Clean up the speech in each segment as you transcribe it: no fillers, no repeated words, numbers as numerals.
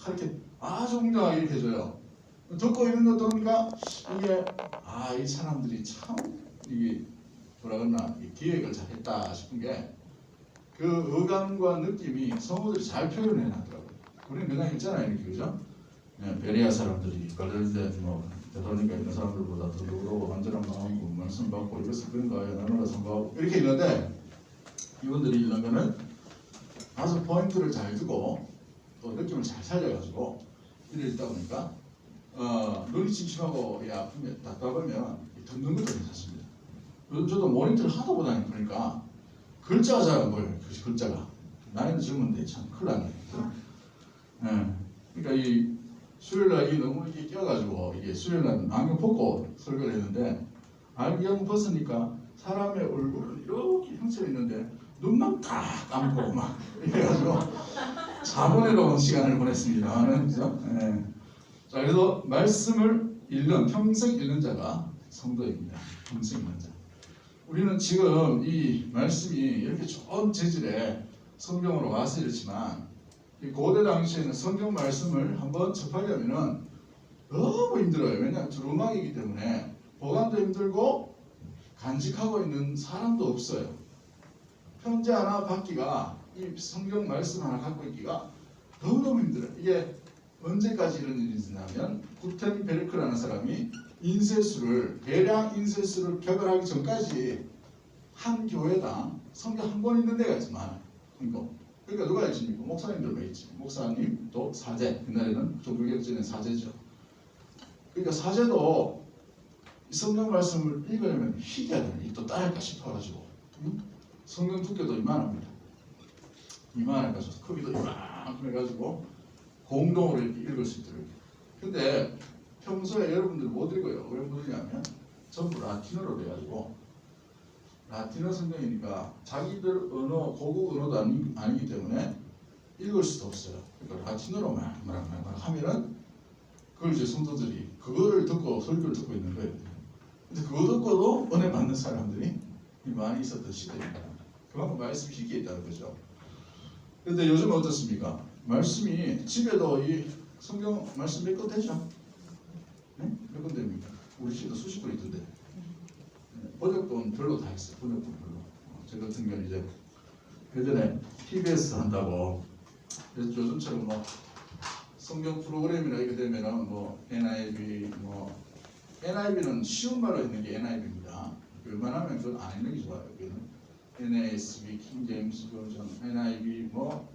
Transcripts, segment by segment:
이렇게 아주 웅장하게 이렇게 해줘요. 듣고 있는 것 보니까 이게 이 사람들이 참 이게 뭐라 그러나 기획을 잘했다 싶은 게 그 어감과 느낌이 성우들이 잘 표현해 놨더라고요. 우리는 그냥 있잖아요, 이렇게 그죠? 베리아 사람들이 갈릴레 뭐 데살로니가 있는 사람들보다 더 더러고 완전한 마음으로 말씀 받고 이것을 그런가요? 나누라 선거하고 이렇게 있는데 이분들이 읽는 거는 아주 포인트를 잘 두고 또 느낌을 잘 살려가지고 이래 있다 보니까 눈이 침침하고 아프면 답답하면 듣는 것도 괜찮습니다. 요즘 저도 모니터를 하도 보다 보니까 글자가 잘 안 보여요. 글자가 나이는 젊은데 참 큰일 나네. 그러니까 이 수요일날 너무 이게 끼어가지고 이게 수요일날 안경 벗고 설교를 했는데 안경 벗으니까 사람의 얼굴은 이렇게 형체가 있는데 눈만 딱 감고 막 이래가지고 자본해로운 시간을 보냈습니다. 그죠? 자, 그래서 말씀을 읽는 평생 읽는 자가 성도입니다. 평생 읽는 자. 우리는 지금 이 말씀이 이렇게 좋은 재질의 성경으로 와서 이렇지만 이 고대 당시에는 성경 말씀을 한번 접하려면은 너무 힘들어요. 왜냐하면 두루마기이기 때문에 보관도 힘들고 간직하고 있는 사람도 없어요. 편지 하나 받기가 이 성경 말씀 하나 갖고 있기가 너무너무 힘들어요. 이게 언제까지 이런 일이 있냐면 구텐베르크라는 사람이 대량 인쇄수를 개발하기 전까지 한 교회당 성경 한 권 있는 데가 있지만 그러니까 누가 있습니까? 목사님들만 있지. 목사님 또 사제. 옛날에는 종교개혁전에 사제죠. 그러니까 사제도 성경 말씀을 읽으려면 희귀해야 되는 또 따를까 싶어가지고 성경 두께도 이만합니다. 이만해가지고 크기도 이만큼 해가지고 공동으로 이렇게 읽을 수 있도록. 근데 평소에 여러분들 못 읽어요. 왜 못 읽냐면 전부 라틴어로 돼가지고 라틴어 성경이니까 자기들 언어, 고국 언어도 아니기 때문에 읽을 수도 없어요. 그러니까 라틴어로 막 하면은 그걸 이제 성도들이 그거를 듣고 설교를 듣고 있는 거예요. 근데 그거 듣고도 은혜 받는 사람들이 많이 있었던 시대입니다. 그만큼 말씀이 희귀했다는 거죠. 그런데 요즘은 어떻습니까? 말씀이 집에도 이 성경 말씀 몇 권 되죠? 네? 몇 권 됩니까? 우리 집도 수십 권 있던데. 번역본 별로 다 있어요. 번역본 별로. 저 같은 경우는 이제 예전에 TBS 한다고 요즘처럼 뭐 성경 프로그램이나 이렇게 되면은 뭐 NIV는 쉬운 말로 있는 게 NIV입니다. 웬만하면 그건 안 있는 게 좋아요. 여기는 NASB, 킹 제임스 버전, NIV 뭐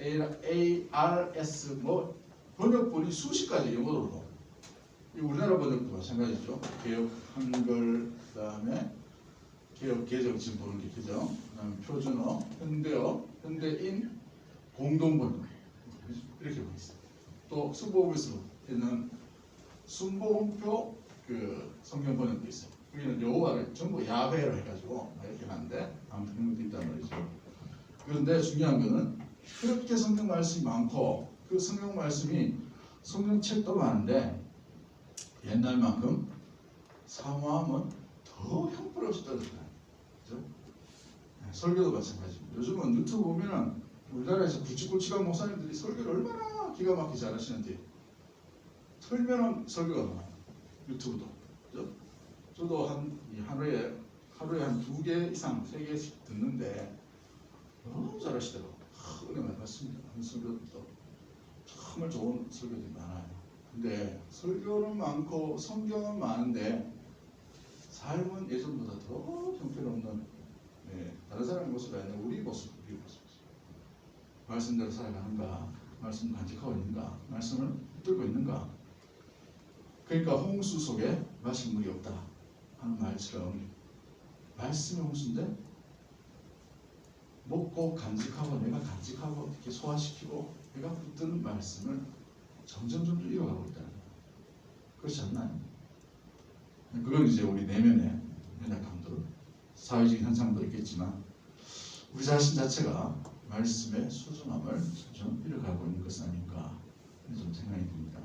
ARS 뭐 번역본이 수십 가지 영어로. 우리나라 번역도 마찬가지죠. 개혁 한글, 그다음에 개혁 개정 지금 보는 게 그죠. 그다음에 표준어, 현대어, 현대인, 공동번역 이렇게 보고 있어요. 또 순복음에서 있는 순복음표 그 성경 번역도 있어요. 여기는 여호와를 전부 야훼로 해가지고 이렇게 하는데 아무튼 그런 것도 있단 말이죠. 그런데 중요한 거는 그렇게 성경 말씀이 많고 그 성경 말씀이 성경책도 많은데 옛날만큼 사모함은 더 형편없이 떨어져요. 그죠? 설교도 마찬가지입니다. 요즘은 유튜브 보면은 우리나라에서 굵직굵직한 목사님들이 설교를 얼마나 기가 막히게 잘하시는지 틀면은 설교가 많아요. 유튜브도. 그죠? 저도 하루에 한 2개 이상, 3개씩 듣는데 너무 잘하시더라고요. 은혜 많이 받습니다. 설교도 정말 좋은 설교들이 많아요. 근데 설교는 많고 성경은 많은데 삶은 예전보다 더 형편없는 다른 사람의 모습이 아니라 우리 모습. 말씀대로 살아가는가, 말씀 간직하고 있는가, 말씀을 붙들고 있는가. 그러니까 홍수 속에 마실 물이 없다 하는 말처럼 말씀이 홍수인데 먹고 간직하고 내가 간직하고 이렇게 소화시키고 내가 붙드는 말씀을 점점 잃어가고 있다는 거예요. 그렇지 않나요? 그건 이제 우리 내면의 연약함들, 사회적인 현상도 있겠지만 우리 자신 자체가 말씀의 소중함을 점점 잃어가고 있는 것은 아닌가 좀 생각이 듭니다.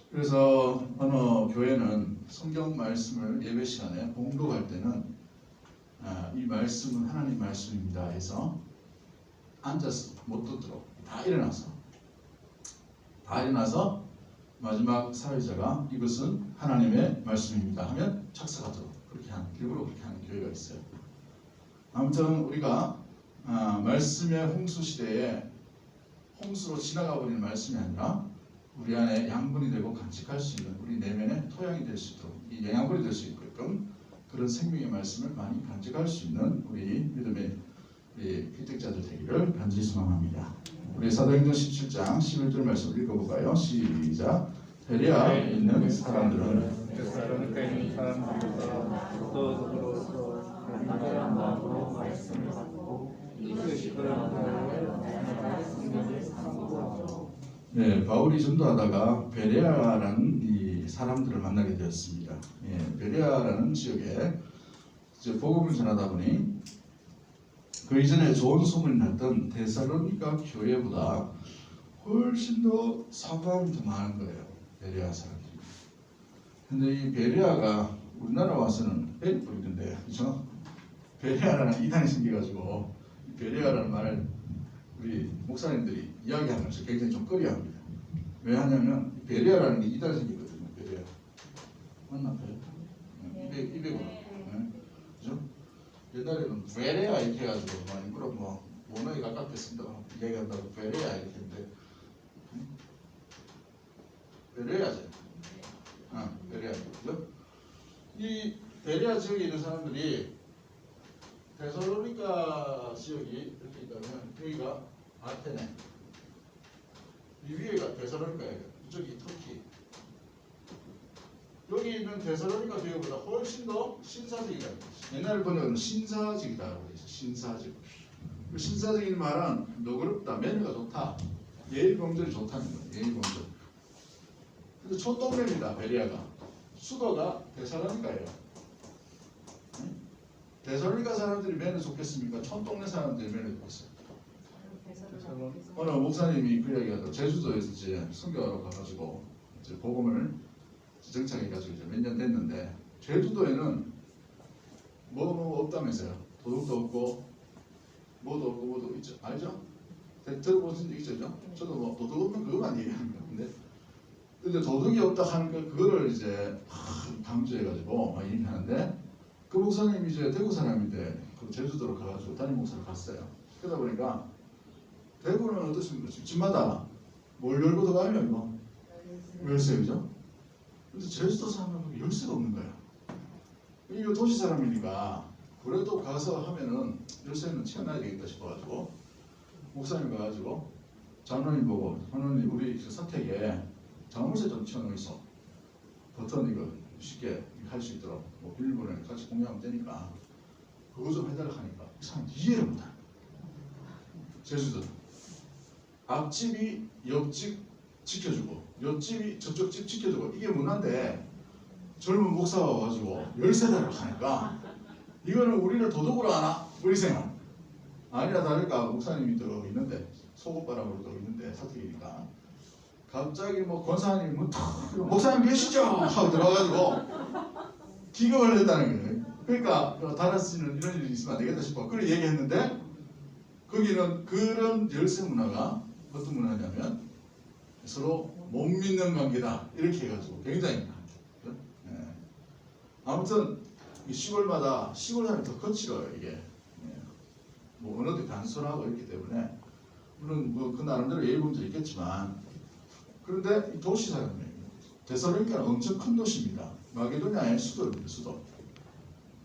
그래서 어느 교회는 성경 말씀을 예배 시간에 봉독할 때는 이 말씀은 하나님 말씀입니다 해서 앉아서 못 듣도록 다 일어나서 다 일어나서 마지막 사회자가 이것은 하나님의 말씀입니다 하면 착석하도록 그렇게 하는, 일부러 그렇게 하는 교회가 있어요. 아무튼 우리가 말씀의 홍수 시대에 홍수로 지나가 버리는 말씀이 아니라 우리 안에 양분이 되고 간직할 수 있는, 우리 내면의 토양이 될 수 있도록, 이 영양분이 될 수 있게끔 그런 생명의 말씀을 많이 간직할 수 있는 우리 믿음의 피택자들 되기를 간절히 소망합니다. 우리 사도행전 17장 11절 말씀 읽어볼까요? 시작. 베레아에 있는 사람들은 데살로니가에 있는 사람들로서 또 더불어서 간절한 마음으로 말씀을 받고 이것이 그런 말씀을 상고하죠. 네, 바울이 전도하다가 베레아라는 이 사람들을 만나게 되었습니다. 베레아라는 지역에 이제 복음을 전하다 보니 그 이전에 좋은 소문이 났던 데살로니가 교회보다 훨씬 더 사과함이 더 많은 거예요. 베레아 사람들이. 근데 이 베레아가 우리나라 와서는 뺄 뿌리던데, 그렇죠? 베레아라는 이단이 생겨가지고 베레아라는 말을 우리 목사님들이 이야기하면서 굉장히 좀 꺼려합니다. 왜 하냐면 베레아라는 게 이단이 생기거든요. 베레아. 맞나? 200원. 그죠? 옛날에는 베레아 이렇게 해가지고 막 일부러 뭐 원어에 가깝게 쓴다고 이야기한다고 베레아 이렇게 했는데 베레아죠. 베레아. 그죠? 이 베레아 지역에 있는 사람들이 데살로니가 지역이 이렇게 있다면 여기가 아테네, 이 위에가 데살로니가예요. 이쪽이 터키. 여기 있는 데살로니가 교회보다 훨씬 더 신사적이다. 옛날 번역은 신사적이다라고 해서 신사적. 그 신사적인 말은 너그럽다, 매너가 좋다, 예의범절이 좋다는 거예요. 예의범절. 근데 촌동네입니다. 베레아가. 수도가 데살로니가예요. 데살로니가 사람들이 매너 좋겠습니까? 촌동네 사람들이 매너 좋겠어요. 오늘 목사님이 그 이야기하다 제주도에서 이제 선교하러 가가지고 이제 복음을 정착해가지고 이제 몇 년 됐는데 제주도에는 뭐 없다면서요. 도둑도 없고 뭐도 있죠. 알죠? 들어보신 적 있죠? 저도 뭐 도둑 없는 그것만 얘기하는 건데, 근데 도둑이 없다 하는 거 그거를 이제 강조해가지고 막 얘기하는데, 그 목사님이 이제 대구 사람인데 그 제주도로 가가지고 담임 목사를 갔어요. 그러다 보니까 대구는 어떻습니까? 집마다 뭘 열고 들어가면 이거 열쇠, 그죠? 근데 제주도 사람은 열쇠가 없는 거야. 이거 도시 사람이니까 그래도 가서 하면은 열쇠는 채워놔야 되겠다 싶어가지고 목사님 가가지고 장로님 보고, 장로님 우리 그 사택에 자물쇠 좀 채워놓고 있어. 버튼 이거 쉽게 할 수 있도록 뭐 비밀번호 같이 공유하면 되니까 그거 좀 해달라 하니까 이 사람 이해를 못해. 제주도 앞집이 옆집 지켜주고 옆집이 저쪽 집 지켜주고 이게 문화인데 젊은 목사가 와가지고 열쇠달라고 하니까 이거는 우리를 도둑으로 하나? 우리 생각 아니라 다를까 목사님이 들어 있는데 속옷바람으로 들어 있는데 사택이니까 갑자기 뭐 권사님이 목사님 계시죠? 하고 들어가가지고 기겁을 했다는 거예요. 그러니까 다라스는 이런 일이 있으면 안 되겠다 싶어. 그래 얘기했는데 거기는 그런 열쇠 문화가 어떤 문화냐면 서로 못 믿는 관계다 이렇게 해가지고 굉장히 아무튼 시골마다 시골 사람이 더 거칠어요 이게. 뭐 언어도 단순하고 있기 때문에 물론 뭐 그 나름대로 예의범절이 있겠지만, 그런데 이 도시 사람이에요. 데살로니가는 엄청 큰 도시입니다. 마게도냐의 수도입니다. 수도.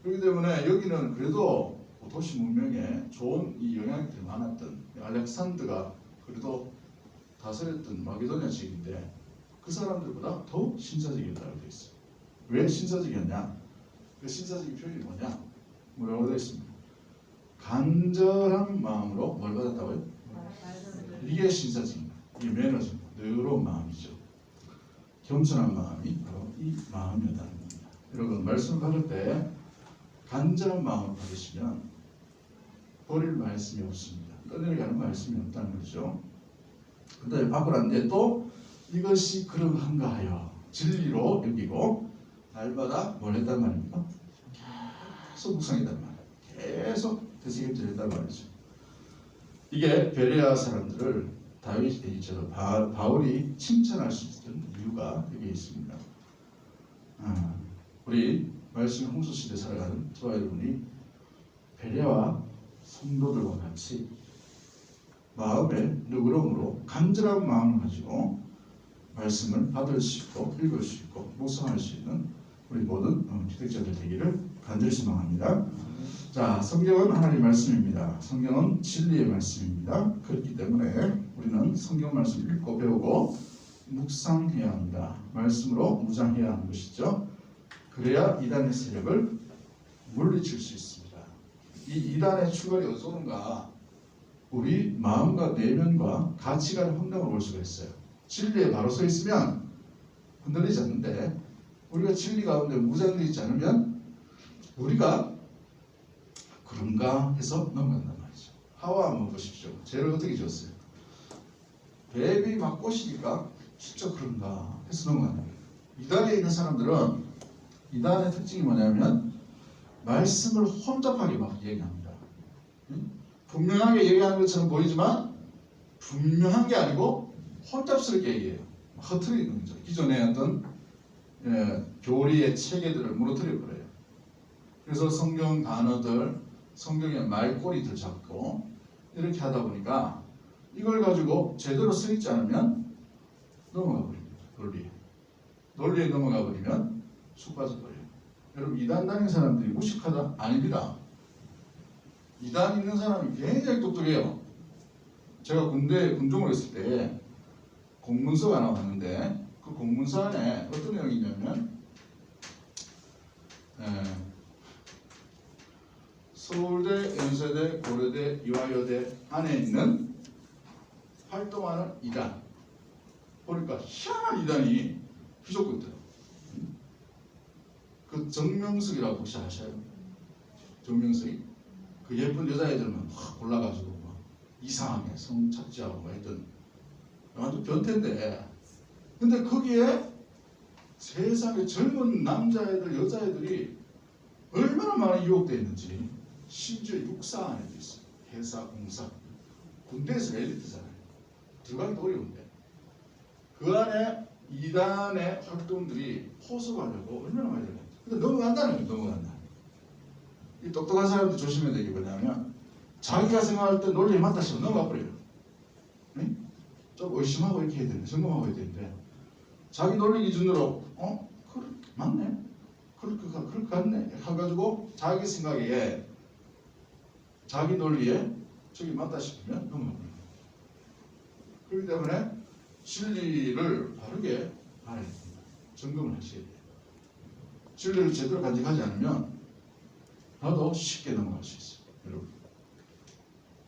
그렇기 때문에 여기는 그래도 도시 문명에 좋은 이 영향이 많았던 알렉산더가 그래도 다스렸던 마게도냐 지역인데 그 사람들보다 더 신사적이었다고 되어 있어요. 왜 신사적이었냐? 그 신사적인 표현이 뭐냐? 뭐라고 되어 있습니다. 간절한 마음으로 뭘 받았다고요? 이게 신사적입니다. 이게 매너죠. 너그러운 마음이죠. 겸손한 마음이 바로 이 마음이었다는 겁니다. 여러분 말씀 받을 때 간절한 마음을 받으시면 버릴 말씀이 없습니다. 떠내려가는 말씀이 없다는 거죠. 그런데 바꾸라는데 또 이것이 그러한가 하여 진리로 여기고 날마다 뭘 했단 말입니까? 계속 묵상했단 말이에요. 계속 되새김질 했단 말이죠. 이게 베레아 사람들을 바울이 칭찬할 수 있는 이유가 여기 있습니다. 우리 말씀 홍수 시대 살아가는 저와 여러분이 베레와 성도들과 같이 마음에 너그러움으로 간절한 마음을 가지고 말씀을 받을 수 있고 읽을 수 있고 묵상할 수 있는 우리 모든 기득자들 되기를 간절히 소망합니다. 자, 성경은 하나님의 말씀입니다. 성경은 진리의 말씀입니다. 그렇기 때문에 우리는 성경 말씀 읽고 배우고 묵상해야 합니다. 말씀으로 무장해야 하는 것이죠. 그래야 이단의 세력을 물리칠 수 있습니다. 이 이단의 출발이 어디서 오는가? 우리 마음과 내면과 가치관의 혼동을 볼 수가 있어요. 진리에 바로 서 있으면 흔들리지 않는데 우리가 진리 가운데 무장되어 있지 않으면 우리가 그런가 해서 넘어간단 말이죠. 하와 한번 보십시오. 죄를 어떻게 지었어요? 뱀이 막 꼬시니까 진짜 그런가 해서 넘어간단 말이에요. 이단에 있는 사람들은 이단의 특징이 뭐냐면 말씀을 혼잡하게 막 얘기합니다. 분명하게 얘기하는 것처럼 보이지만 분명한 게 아니고 혼잡스럽게 얘기해요. 흐트리는 거죠. 기존에 어떤 교리의 체계들을 무너뜨려 버려요. 그래서 성경 단어들, 성경의 말꼬리들 잡고 이렇게 하다 보니까 이걸 가지고 제대로 쓰이지 않으면 넘어가 버립니다. 논리에 넘어가 버리면 쑥 빠져버려요. 여러분, 이단 다니는 사람들이 무식하다? 아닙니다. 이단 있는 사람이 굉장히 똑똑해요. 제가 군종을 했을 때 공문서가 하나 왔는데 그 공문서 안에 어떤 내용이 있냐면 서울대, 연세대, 고려대, 이화여대 안에 있는 활동하는 이단 보니까 희한한 이단이 휘젓고 있더라고요. 그 정명석이라고 혹시 아셔요? 정명석이 그 예쁜 여자애들만 막 골라가지고 막 이상하게 성착지하고 막 했던 완전 변태인데, 근데 거기에 세상에 젊은 남자애들 여자애들이 얼마나 많이 유혹되어 있는지, 심지어 육사 안에도 있어요. 회사, 공사, 군대에서 엘리트잖아요. 들어가기도 어려운데 그 안에 이단의 활동들이 포섭하려고 얼마나 많이 들어가요. 근데 넘어간다는 거예요. 넘어간다. 이 똑똑한 사람들 조심해야 되는 게 뭐냐면 자기가 생각할 때 논리에 맞다 싶으면 넘어가 버려요. 응? 좀 의심하고 이렇게 해야 되는데, 점검하고 해야 되는데 자기 논리 기준으로 그래, 맞네, 그럴 것 같네 해가지고 자기 생각에 자기 논리에 저기 맞다 싶으면 넘어가 버려요. 그렇기 때문에 진리를 바르게 알아야 됩니다. 점검을 하셔야 돼요. 진리를 제대로 간직하지 않으면 나도 쉽게 넘어갈 수 있어요. 여러분,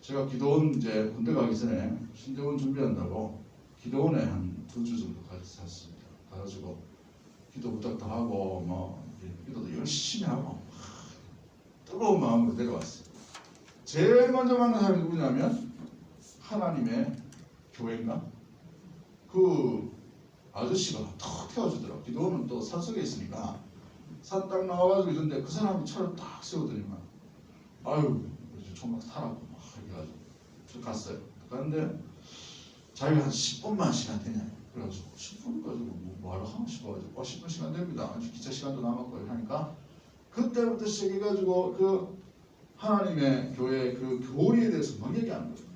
제가 기도원 이제 군대 가기 전에 신대원 준비한다고 기도원에 한 2주 정도 갔습니다. 가가지고 기도 부탁도 하고 뭐 기도도 열심히 하고 뜨거운 마음으로 내려왔어요. 제일 먼저 만난 사람이 누구냐면 하나님의 교회인가? 그 아저씨가 탁 태워주더라고. 기도원은 또 산속에 있으니까 산 딱 나와가지고 있는데 그 사람이 차를 딱 세우더니만 아유 총막 타라고 막 해가지고 쭉 갔어요. 갔는데 자기가 한 10분만 시간 되냐 그래가지고 10분 가지고 뭐하러 하고 싶어가지고 10분 시간 됩니다. 아직 기차 시간도 남았고 하니까 그때부터 시작해가지고 그 하나님의 교회 그 교리에 대해서 막 얘기하는 거예요.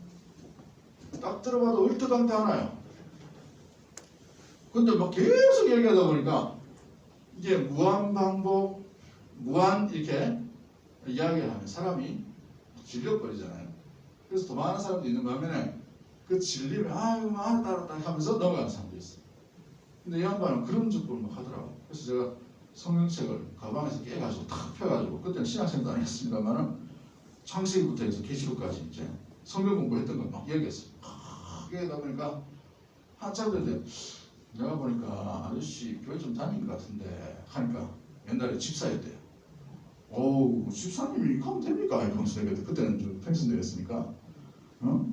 딱 들어봐도 얼토당토하나요. 근데 막 계속 얘기하다 보니까 이게 무한 반복, 무한 이렇게 이야기하면 사람이 질려버리잖아요. 그래서 더 많은 사람도 있는 반면에 그 질리면 아유 알았다 하면서 넘어가는 사람도 있어요. 근데 이 양반은 그런 접근을 막 하더라고요. 그래서 제가 성경책을 가방에서 깨가지고 탁 펴가지고, 그때는 신학생도 아니었습니다만은 창세기부터 해서 계시록까지 이제 성경 공부했던 걸 막 얘기했어요. 크게 하다 보니까 한참 됐는데 내가 보니까 아저씨 교회 좀 다닌 것 같은데 하니까 옛날에 집사였대요. 어우 집사님이 이렇게 하면 됩니까? 이러면서 내가 그때는 좀 펜션대였으니까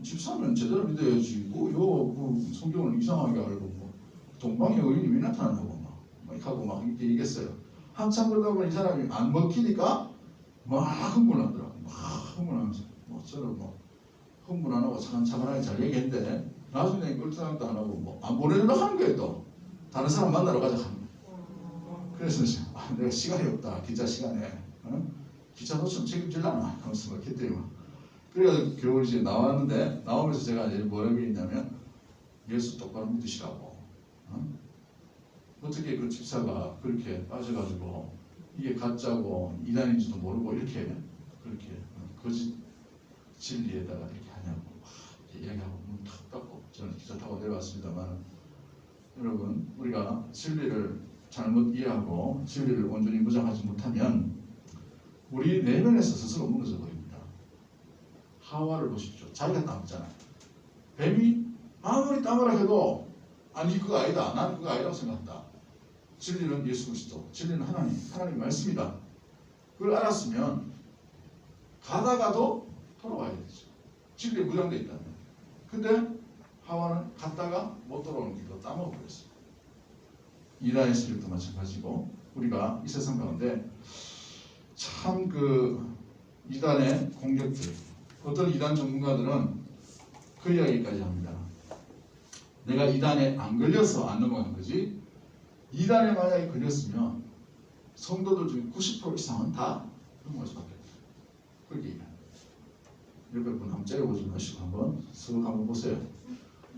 집사면 제대로 믿어야지 그 성경을 이상하게 알고 뭐 동방의 의인이 왜 나타나냐고 막 이렇게 하고 막 이렇게 얘기했어요. 한참 그러다 보니 이 사람이 안 먹히니까 막 흥분하더라고. 막 흥분하면서 뭐 저를 뭐 흥분 안 하고 차분하게 잘 얘기했는데 나중에 꿀떡도 안 하고 뭐 안 보내려고 하는 거예요. 또 다른 사람 만나러 가자 하는 거예요. 그래서 내가 시간이 없다. 기차 시간에 기차 놓치면 책임질라나 하면서 막 했대요. 그래서 겨우 이제 나왔는데 나오면서 제가 이제 뭐라고 했냐면 예수 똑바로 믿으시라고. 어떻게 그 집사가 그렇게 빠져가지고 이게 가짜고 이단인지도 모르고 이렇게 그렇게 거짓 진리에다가 이렇게 하냐고 이렇게 이야기하고 문 탁 닫고 저는 기차 타고 내려왔습니다만, 여러분 우리가 진리를 잘못 이해하고 진리를 온전히 무장하지 못하면 우리 내면에서 스스로 무너져 버립니다. 하와를 보십시오. 자기가 땀잖아요. 뱀이 아무리 땀을 해도 아니 그거 아니다. 난 그거 아니라고 생각한다. 진리는 예수 그리스도, 진리는 하나님 말씀이다. 그걸 알았으면 가다가도 돌아와야 되죠. 진리에 무장되어 있다면. 근데 하와는 갔다가 못 돌아오는 길로 따먹어버렸어요. 이단의 세력도 마찬가지고 우리가 이 세상 가운데 참 그 이단의 공격들, 어떤 이단 전문가들은 그 이야기까지 합니다. 내가 이단에 안 걸려서 안 넘어간 거지, 이단에 만약에 걸렸으면 성도들 중에 90% 이상은 다 넘어갈 수밖에 없어요. 그렇게 얘기합니다. 옆에 분 한번 째려보지 마시고 한번 쓱 한번 보세요.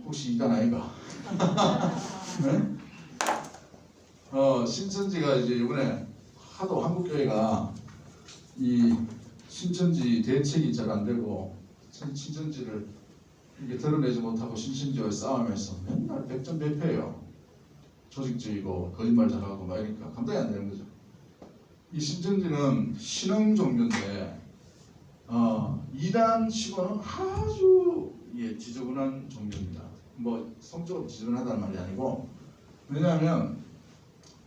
혹시 이단 아이가? 네? 신천지가 이제 이번에 하도 한국교회가 이 신천지 대책이 잘 안 되고 신천지를 이렇게 드러내지 못하고 신천지와의 싸움에서 맨날 백전백패예요. 조직적이고 거짓말 잘하고 막 이러니까 감당이 안 되는 거죠. 이 신천지는 신흥 종교인데 이단치고는 아주 지저분한 종교입니다. 뭐 성적으로 지저분하다는 말이 아니고, 왜냐하면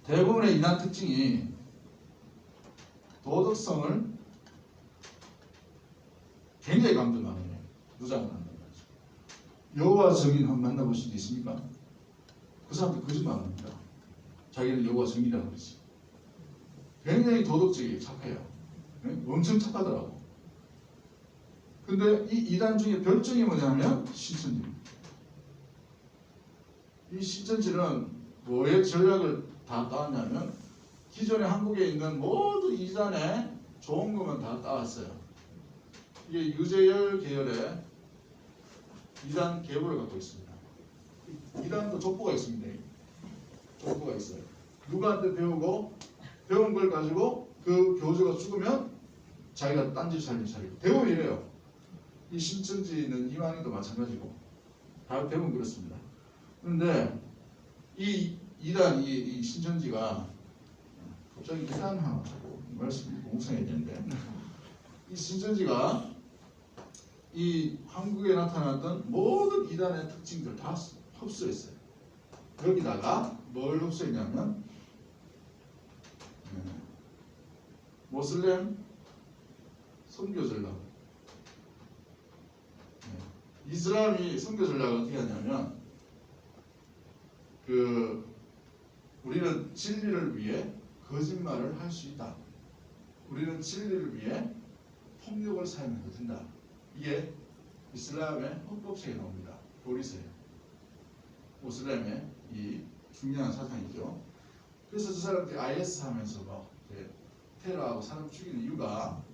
대부분의 이단 특징이 도덕성을 굉장히 강조하는 거예요. 무장을 한단 말이죠. 여호와 증인 한번 만나보신 적 있습니까? 그 사람들 거짓말을 합니다. 자기는 여호와 증인이라고 그러지. 굉장히 도덕적이에요. 착해요. 네? 엄청 착하더라고. 근데 이 이단 중에 별점이 뭐냐면 신천지입니다. 이 신천지는 뭐의 전략을 다 따왔냐면 기존에 한국에 있는 모든 이단의 좋은 것만 다 따왔어요. 이게 유재열 계열의 이단 계보를 갖고 있습니다. 이단도 족보가 있습니다. 족보가 있어요. 누구한테 배우고 배운 걸 가지고 그 교주가 죽으면 자기가 딴짓 차리고 대부분 이래요. 이 신천지는 이만희도 마찬가지고 다 대부분 그렇습니다. 그런데 이 이단 이 신천지가 갑자기 이단 하나 자꾸 말씀이 공성해야 되는데, 이 신천지가 이 한국에 나타났던 모든 이단의 특징들 다 흡수했어요. 여기다가 뭘 흡수했냐면 모슬렘 선교 전략. 이슬람이 선교 전략을 어떻게 하냐면 우리는 진리를 위해 거짓말을 할 수 있다. 우리는 진리를 위해 폭력을 사용해도 된다. 이게 이슬람의 헌법책에 나옵니다. 보리세요. 모슬렘의 이 중요한 사상이죠. 그래서 저 사람들이 IS 하면서 막 테러하고 사람 죽이는 이유가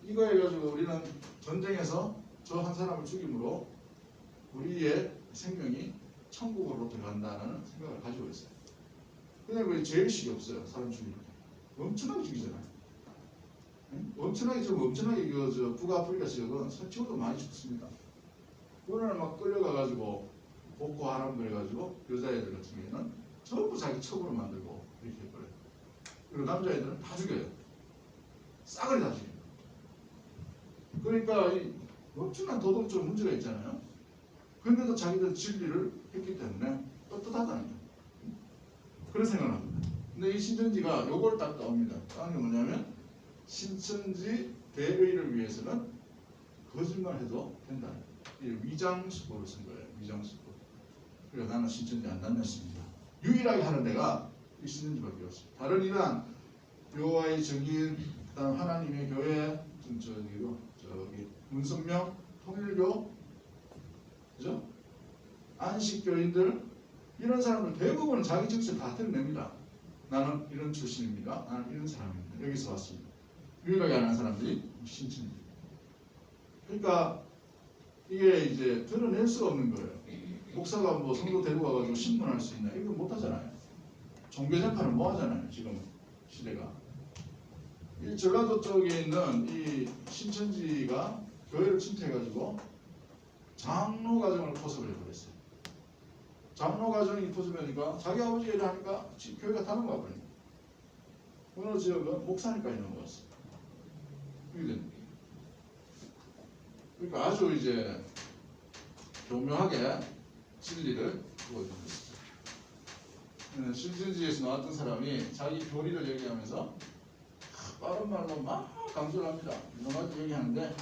이거 해가지고 우리는 전쟁에서 저 한 사람을 죽임으로 우리의 생명이 천국으로 들어간다는 생각을 가지고 있어요. 그냥 왜 죄의식이 없어요. 사람 죽이는 거 엄청나게 죽이잖아요. 엄청나게 북아프리카 지역은 서치고도 많이 죽습니다. 오늘 막 끌려가가지고 보코 하람 그래가지고 여자애들 같은 경우에는 전부 자기 첩으로 만들고 이렇게 해버려요. 그리고 남자애들은 다 죽여요. 싹을 다 죽여요. 그러니까 이 엄청난 도덕적 문제가 있잖아요. 그런데도 자기들 진리를 했기 때문에 떳떳하다는 거예요. 그런 생각을 합니다. 근데 이 신천지가 요걸 딱 따옵니다. 따온 게 뭐냐면 신천지 대의를 위해서는 거짓말해도 된다. 위장수보를 쓴 거예요. 위장수보. 그래서 나는 신천지 안 다녔습니다. 유일하게 하는 데가 이 신천지밖에 없어요. 다른 이란 여호와의 증인, 그다음 하나님의 교회, 저기 문성명 통일교, 그죠? 안식교인들 이런 사람들 대부분은 자기 직접 다 드러냅니다. 나는 이런 출신입니다. 나는 이런 사람입니다. 여기서 왔습니다. 유일하게 아는 사람들이 신천지. 그러니까 이게 이제 드러낼 수가 없는 거예요. 목사가 뭐 성도 데리고 와가지고 신문할 수 있나? 이거 못 하잖아요. 종교 재판은 뭐 하잖아요. 지금 시대가. 이 전라도 쪽에 있는 이 신천지가 교회를 침투해가지고 장로 가정을 포섭을 해버렸어요. 장로 가정이 포섭하니까 자기 아버지 일을 하니까 교회가 다른 거 같거든요. 어느 지역은 목사니까 있는 거였어요. 이게 되는 거예요. 그러니까 아주 이제 교묘하게 진리를 보여주는 것이죠. 신천지에서 나왔던 사람이 자기 교리를 얘기하면서 빠른 말로 막 강조를 합니다. 유명하게 얘기하는데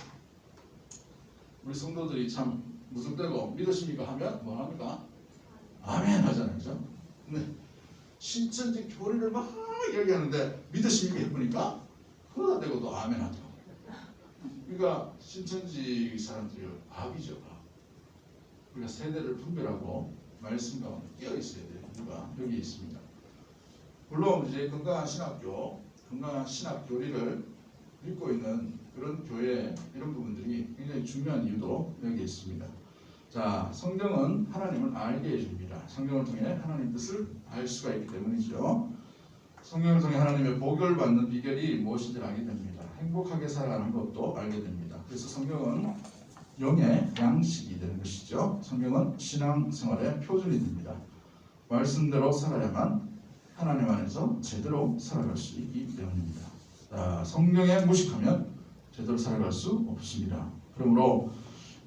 우리 성도들이 참 무섭다고 믿으십니까 하면 뭐 합니까? 아멘 하잖아요. 그죠? 근데 신천지 교리를 막 얘기하는데 믿으십니까 해보니까 그러다 대고 또 아멘 하죠. 그러니까 신천지 사람들이 밥이죠. 밥. 우리가 세대를 분별하고 말씀 가운데 끼어 있어야 돼요. 이유가 여기 있습니다. 물론 이제 건강한 신학 교리를 믿고 있는 그런 교회 이런 부분들이 굉장히 중요한 이유도 여기 있습니다. 자, 성경은 하나님을 알게 해줍니다. 성경을 통해 하나님 뜻을 알 수가 있기 때문이죠. 성경을 통해 하나님의 복을 받는 비결이 무엇인지 알게 됩니다. 행복하게 살아가는 것도 알게 됩니다. 그래서 성경은 영의 양식이 되는 것이죠. 성경은 신앙생활의 표준이 됩니다. 말씀대로 살아야만 하나님 안에서 제대로 살아갈 수 있기 때문입니다. 자, 성경에 무식하면 제대로 살아갈 수 없습니다. 그러므로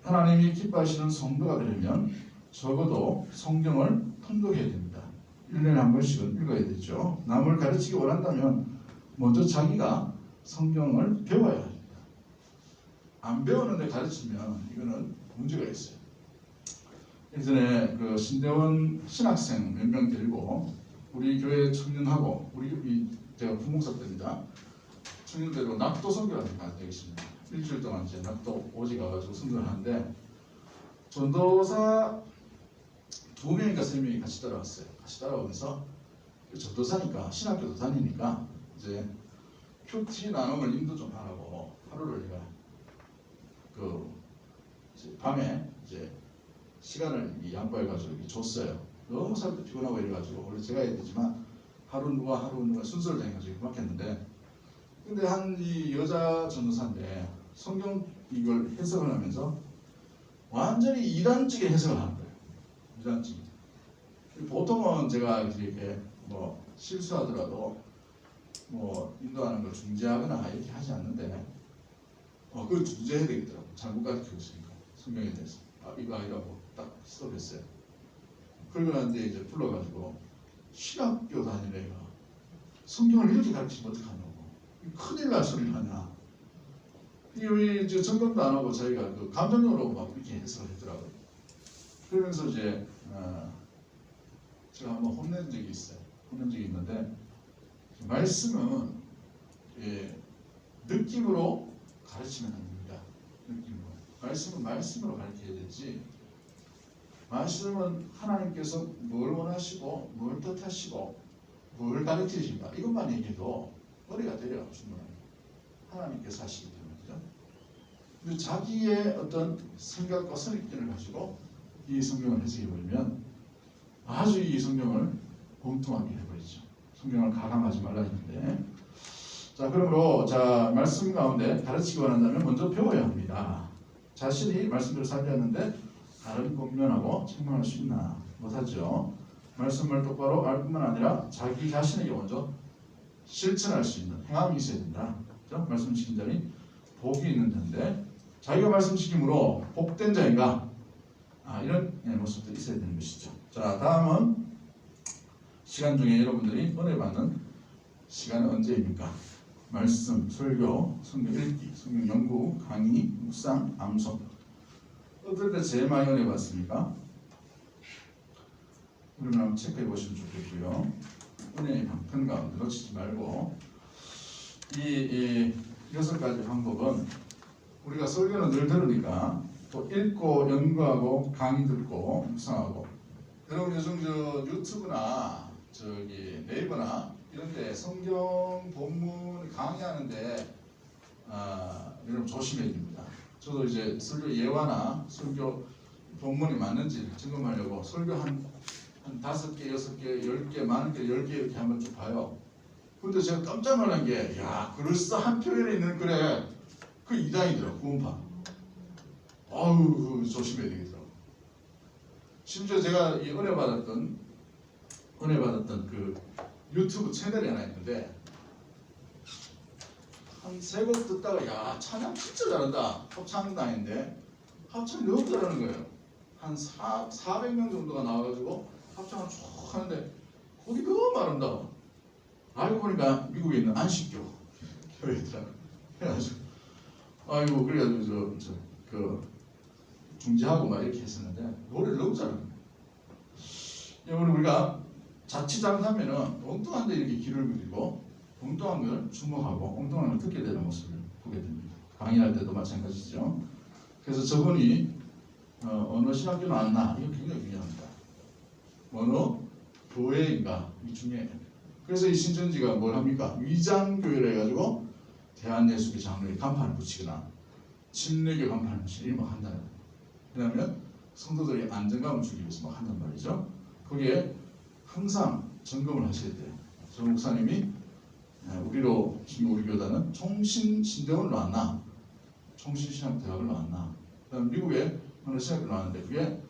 하나님이 기뻐하시는 성도가 되려면 적어도 성경을 통독해야 됩니다. 1년에 한 번씩은 읽어야 되죠. 남을 가르치기 원한다면 먼저 자기가 성경을 배워야 합니다. 안 배우는데 가르치면 이거는 문제가 있어요. 예전에 그 신대원 신학생 몇 명 데리고 우리 교회 청년하고 제가 부목사 때입니다. 청년들로 낙도 선교를 간 적이 있습니다. 일주일 동안 이제 낙도 오지 가가지고 선교를 하는데 전도사 2명인가 3명이 같이 따라왔어요. 같이 따라오면서 전도사니까 신학교도 다니니까 이제 큐티 나눔을 님도 좀 하라고 하루를 내가 이제 밤에 이제 시간을 양보해가지고 이렇게 줬어요. 너무 사람도 피곤하고 이래가지고 원래 제가 해야 되지만 하루 누가 순서를 정해가지고 맡겼는데 근데 한 이 여자 전도사인데 성경 이걸 해석을 하면서 완전히 이단적인 해석을 하는 거예요. 이단적. 보통은 제가 이렇게 뭐 실수하더라도 뭐 인도하는 걸 중재하거나 이렇게 하지 않는데 그걸 중재해야 되겠더라고. 잘못 가르치고 있으니까 성경에 대해서 이거 아니라고 딱 스톱했어요. 그러고 난데 이제 불러가지고 신학교 다니는 애가 성경을 이렇게 가르치면 어떡하냐고. 큰일 날 소리를 하냐. 이게 왜 이제 점검도 안 하고 자기가 그 감정적으로 막 이렇게 해석을 했더라고요. 그러면서 이제 제가 한번 혼낸 적이 있어요. 혼낸 적이 있는데 말씀은 느낌으로 가르치면 안 됩니다. 느낌으로. 말씀은 말씀으로 가르쳐야 되지. 말씀은 하나님께서 뭘 원하시고 뭘 뜻하시고 뭘 가르치신가 이것만 얘기해도 머리가 때려 충분합니다. 하나님께서 하시기 때문이죠. 근데 자기의 어떤 생각과 선입견을 가지고 이 성경을 해석해버리면 아주 이 성경을 엉뚱하게 해버리죠. 성경을 가감하지 말라 했는데 자 그러므로 말씀 가운데 가르치기 원한다면 먼저 배워야 합니다. 자신이 말씀대로 살지 않는데 다른 공면하고 책망할 수 있나? 못하죠. 말씀을 똑바로 알 뿐만 아니라 자기 자신에게 먼저 실천할 수 있는 행함이 있어야 된다. 그렇죠? 말씀 지킨 자니 복이 있는 자인데 자기가 말씀 지킴으로 복된 자인가? 이런 모습도 있어야 되는 것이죠. 자 다음은 시간 중에 여러분들이 은혜 받는 시간은 언제입니까? 말씀, 설교, 성경 읽기, 성경 연구, 강의, 묵상, 암송. 어떨 때 제일 많이 은혜 받습니까? 그러면 한번 체크해 보시면 좋겠고요. 은혜의 방편 가운데 놓치지 말고 이 6가지 방법은 우리가 설교는 늘 들으니까 또 읽고 연구하고 강의 듣고 묵상하고. 여러분 요즘 저 유튜브나 저기 네이버나 이런데 성경 본문 강의하는데 여러분 조심해야 됩니다. 저도 이제 설교 예화나 설교 본문이 맞는지 점검하려고 설교 한 5개, 6개, 10개, 많은 게 10개 이렇게 한번 쭉 봐요. 근데 제가 깜짝 놀란 게, 야, 그럴싸한 표현이 있는 글에 그 이단이더라고, 구원파. 어우, 조심해야 되겠더라고. 심지어 제가 이 은혜 받았던 그 유튜브 채널이 하나 있는데, 한 3곡 듣다가, 야, 찬양 진짜 잘한다. 합창단인데, 합창 너무 잘하는 거예요. 한 400명 정도가 나와가지고, 합창을 쭉 하는데, 거기 너무 아름다워. 알고 보니까 미국에 있는 안식교 교회더라고. 그래가지고 아이고 그래가지고 그 중지하고 막 이렇게 했었는데 노래를 너무 잘하는 거예요. 오늘 우리가 자칫잘못하면은 엉뚱한 데 이렇게 귀를 기울이고 엉뚱한 걸 주목하고 엉뚱한 걸 듣게 되는 모습을 보게 됩니다. 강의할 때도 마찬가지죠. 그래서 저분이 어느 신학교 나왔나 이거 굉장히 중요합니다. 어느 교회인가 이 중요해요. 그래서 이 신천지가 뭘 합니까? 위장교회를 해가지고 대한예수교 장로에 간판을 붙이거나 침례교 간판을 붙이거나 이런 거 한다는 거예요. 왜냐하면 성도들의 안정감을 주기 위해서 막 한단 말이죠. 거기에 항상 점검을 하셔야 돼요. 저 목사님이 우리로 지금 우리 교단은 총신신대원을 나왔나, 총신신학대학을 나왔나, 그다음 미국에 어느 신학교를 나왔는데 그게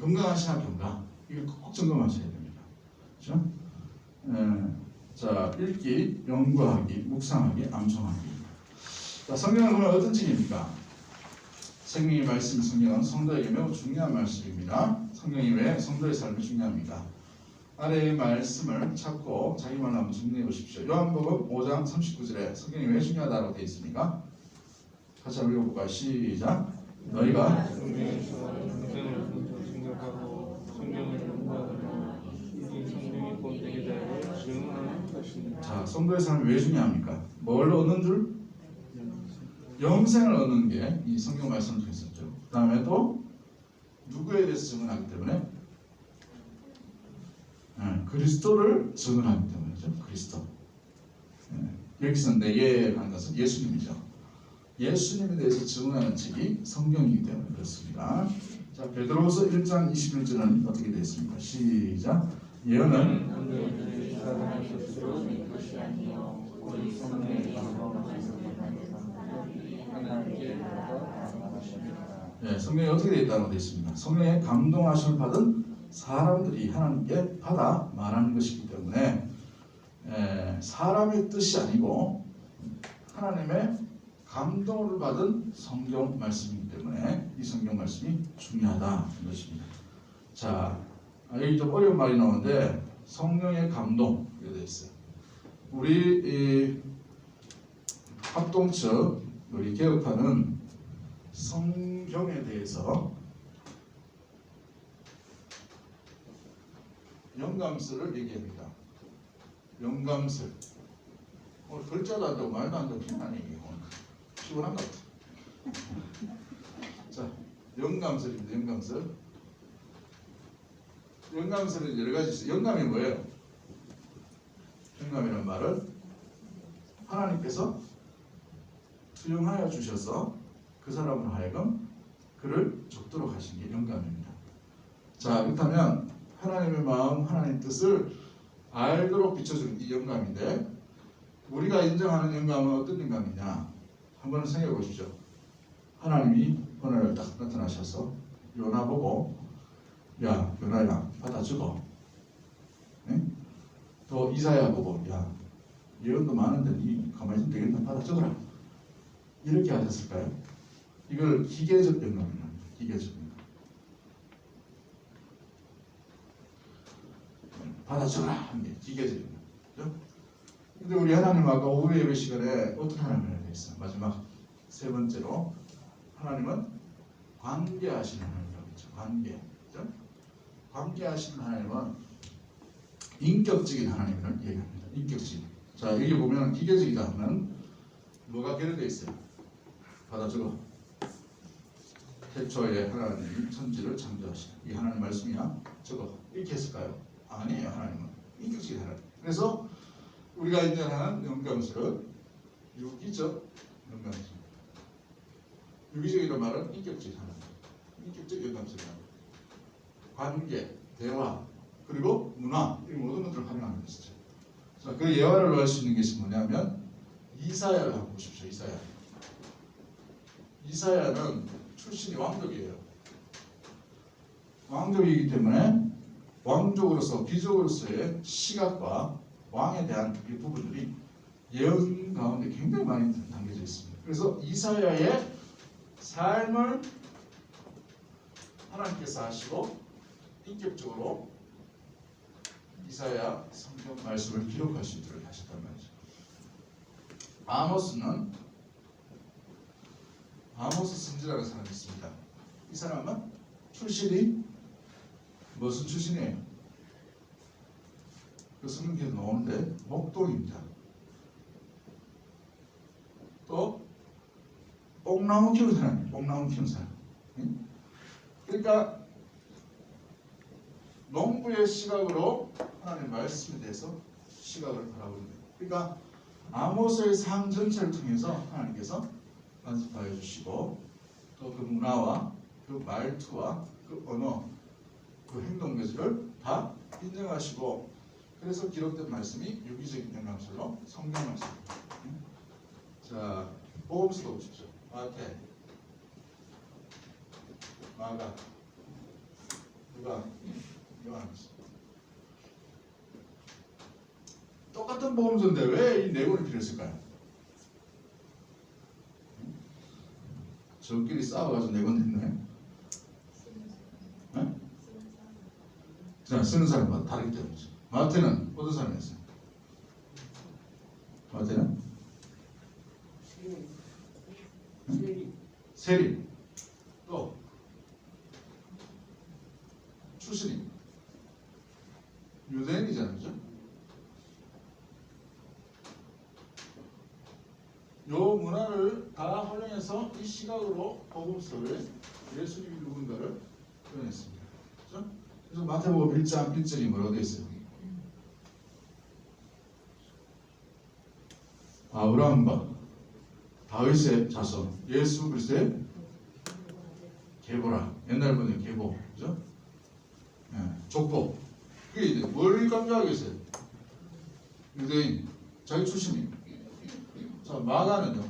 건강한 신학교인가 이걸 꼭 점검하셔야 됩니다. 그렇죠? 자, 읽기, 연구하기, 묵상하기, 암송하기. 자, 성경을 보면 어떤 책입니까? 성경의 말씀, 성경은 성도에게 매우 중요한 말씀입니다. 성경이 왜 성도의 삶이 중요합니까? 아래의 말씀을 찾고 자기 말로 한번 정리해 보십시오. 요한복음 5장 39절에 성경이 왜 중요하다고 되어 있습니까? 같이 한번 읽어볼까요? 시작. 너희가 성경을 생각하고 성경을 연구하고 성경이 본되게 되고 증언하는 것입니다. 자, 성도의 삶이 왜 중요합니까? 뭘 얻는 줄? 영생을 얻는 게 이 성경 말씀을 통했었죠. 그 다음에 또 누구에 대해서 증언하기 때문에 그리스도를 증언하기 때문이죠. 그리스도. 여기서 내게 하는 것은 예수님이죠. 예수님에 대해서 증언하는 책이 성경이기 때문에 그렇습니다. 자, 베드로후서 1장 21절은 어떻게 되어 있습니까? 시작. 예언은 성경에 어떻게 되어 있다고 되어 있습니다. 성경에 감동하심을 받은 사람들이 하나님께 받아 말하는 것이기 때문에 사람의 뜻이 아니고 하나님의 감동을 받은 성경 말씀이기 때문에 이 성경 말씀이 중요하다는 것입니다. 자, 여기 좀 어려운 말이 나오는데 성령의 감동 이렇게 되어 있어요. 우리 합동측 우리 개혁파는 성경에 대해서 영감설을 얘기합니다. 영감설. 오늘 글자도 안 되고 말도 안 되고 피곤하네 이게 오늘. 피곤한 것 같아. 자, 영감설입니다. 영감설. 영감설은 여러 가지 있어요. 영감이 뭐예요? 영감이라는 말은 하나님께서 투영하여 주셔서 그 사람으로 하여금 그를 적도록 하신 게 영감입니다. 자, 그렇다면 하나님의 마음, 하나님의 뜻을 알도록 비춰주는 이 영감인데 우리가 인정하는 영감은 어떤 영감이냐? 한번 생각해 보십시오. 하나님이 어느 날 딱 나타나셔서 요나 보고 야, 요나야 받아 죽어. 네? 또 이사야 보고 야, 예언도 많은데 니 가만히 있으면 되겠나? 받아 죽어라. 이렇게 하셨을까요? 이걸 기계적 영감이라는 거예요. 기계적 영감. 받아 죽어라 하는 게 기계적 영감. 그렇죠? 근데 우리 하나님 아까 오후 예배 시간에 어떤 하나님을 했어요? 마지막 세 번째로 하나님은 관계하시는 하나님이라고 했죠. 관계. 그렇죠? 관계하시는 하나님은 인격적인 하나님을 얘기합니다. 인격적인. 자, 여기 보면 기계적이다 하면 뭐가 결여되어 있어요? 받아 적어. 태초에 하나님이 천지를 창조하시다. 이 하나님 말씀이야? 저거 이렇게 했을까요? 아니에요. 하나님은 인격적인 하나님. 그래서 우리가 인정하는 영감술은 유기적 영감술. 유기적이라는 말은 인격적인 하나님. 인격적 영감술이라는 관계, 대화, 그리고 문화 이 모든 것들을 활용하는 것이죠. 자, 그 예화를 넣을 수 있는 것이 뭐냐면 이사야를 한번 보십시오. 이사야는 출신이 왕족이에요. 왕족이기 때문에 왕족으로서 귀족으로서의 시각과 왕에 대한 이 부분들이 예언 가운데 굉장히 많이 담겨져 있습니다. 그래서 이사야의 삶을 하나님께서 하시고 인격적으로 이사야 성경 말씀을 기록할 수 있도록 하셨단 말이죠. 아모스 선지자라는 사람이 있습니다. 이 사람은 출신이 무슨 출신이에요? 그 성경에 나오는데 목동입니다. 또 뽕나무 키우는 사람이에요. 뽕나무 키우는 사람. 그러니까 농부의 시각으로 하나님의 말씀에 대해서 시각을 바라보는 거예요. 그러니까 아모스의 삶 전체를 통해서 하나님께서 간섭하여 주시고 또 그 문화와 그 말투와 그 언어 그 행동 교지를 다 인정하시고 그래서 기록된 말씀이 유기적인 영감술로 성경 말씀입니다. 자, 복음서도 보십시오. 마태, 마가, 누가, 요한서. 똑같은 복음서인데 왜 이 네 권이 필요했을까요? 저끼리 싸워가지고 네 권 됐네. 네? 자, 쓰는 사람마다 다르기 때문이죠. 마태는 어떤 사람이었어요? 마태는? 세리. 또 출신이 유대인이잖아요, 그죠? 요 문화를 다 활용해서 이 시각으로 복음서에 예수님이 누군가를 표현했습니다. 그렇죠? 그래서 마태복음 1장 1절이 뭐라고 되어 있어요? 아브라함과 다윗의 자손 예수 그리스도의 계보라. 옛날 분의 계보, 그죠? 예, 족보. 그게 이제 뭘 강조하겠어요? 유대인, 자기 출신이. 자, 마가는요.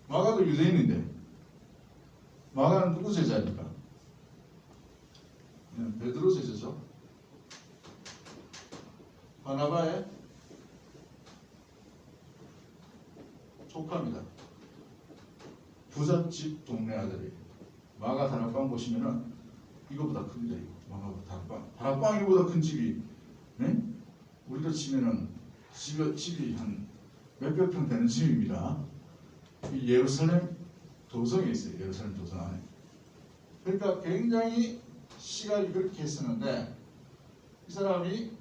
마가도 유대인인데 마가는 누구 제자입니까? 네, 베드로 제자죠. 바나바의 조카입니다. 부잣집 동네 아들이. 마가 다락방 보시면은 이거보다 큽니다. 이거. 마가보다 다락방. 다락방 이거보다 큰 집이, 네? 우리로 치면은 집이 한 몇백 평 되는 집입니다. 이 예루살렘 도성에 있어요. 예루살렘 도성 안에. 그러니까 굉장히 시각이 그렇게 했었는데 이 사람이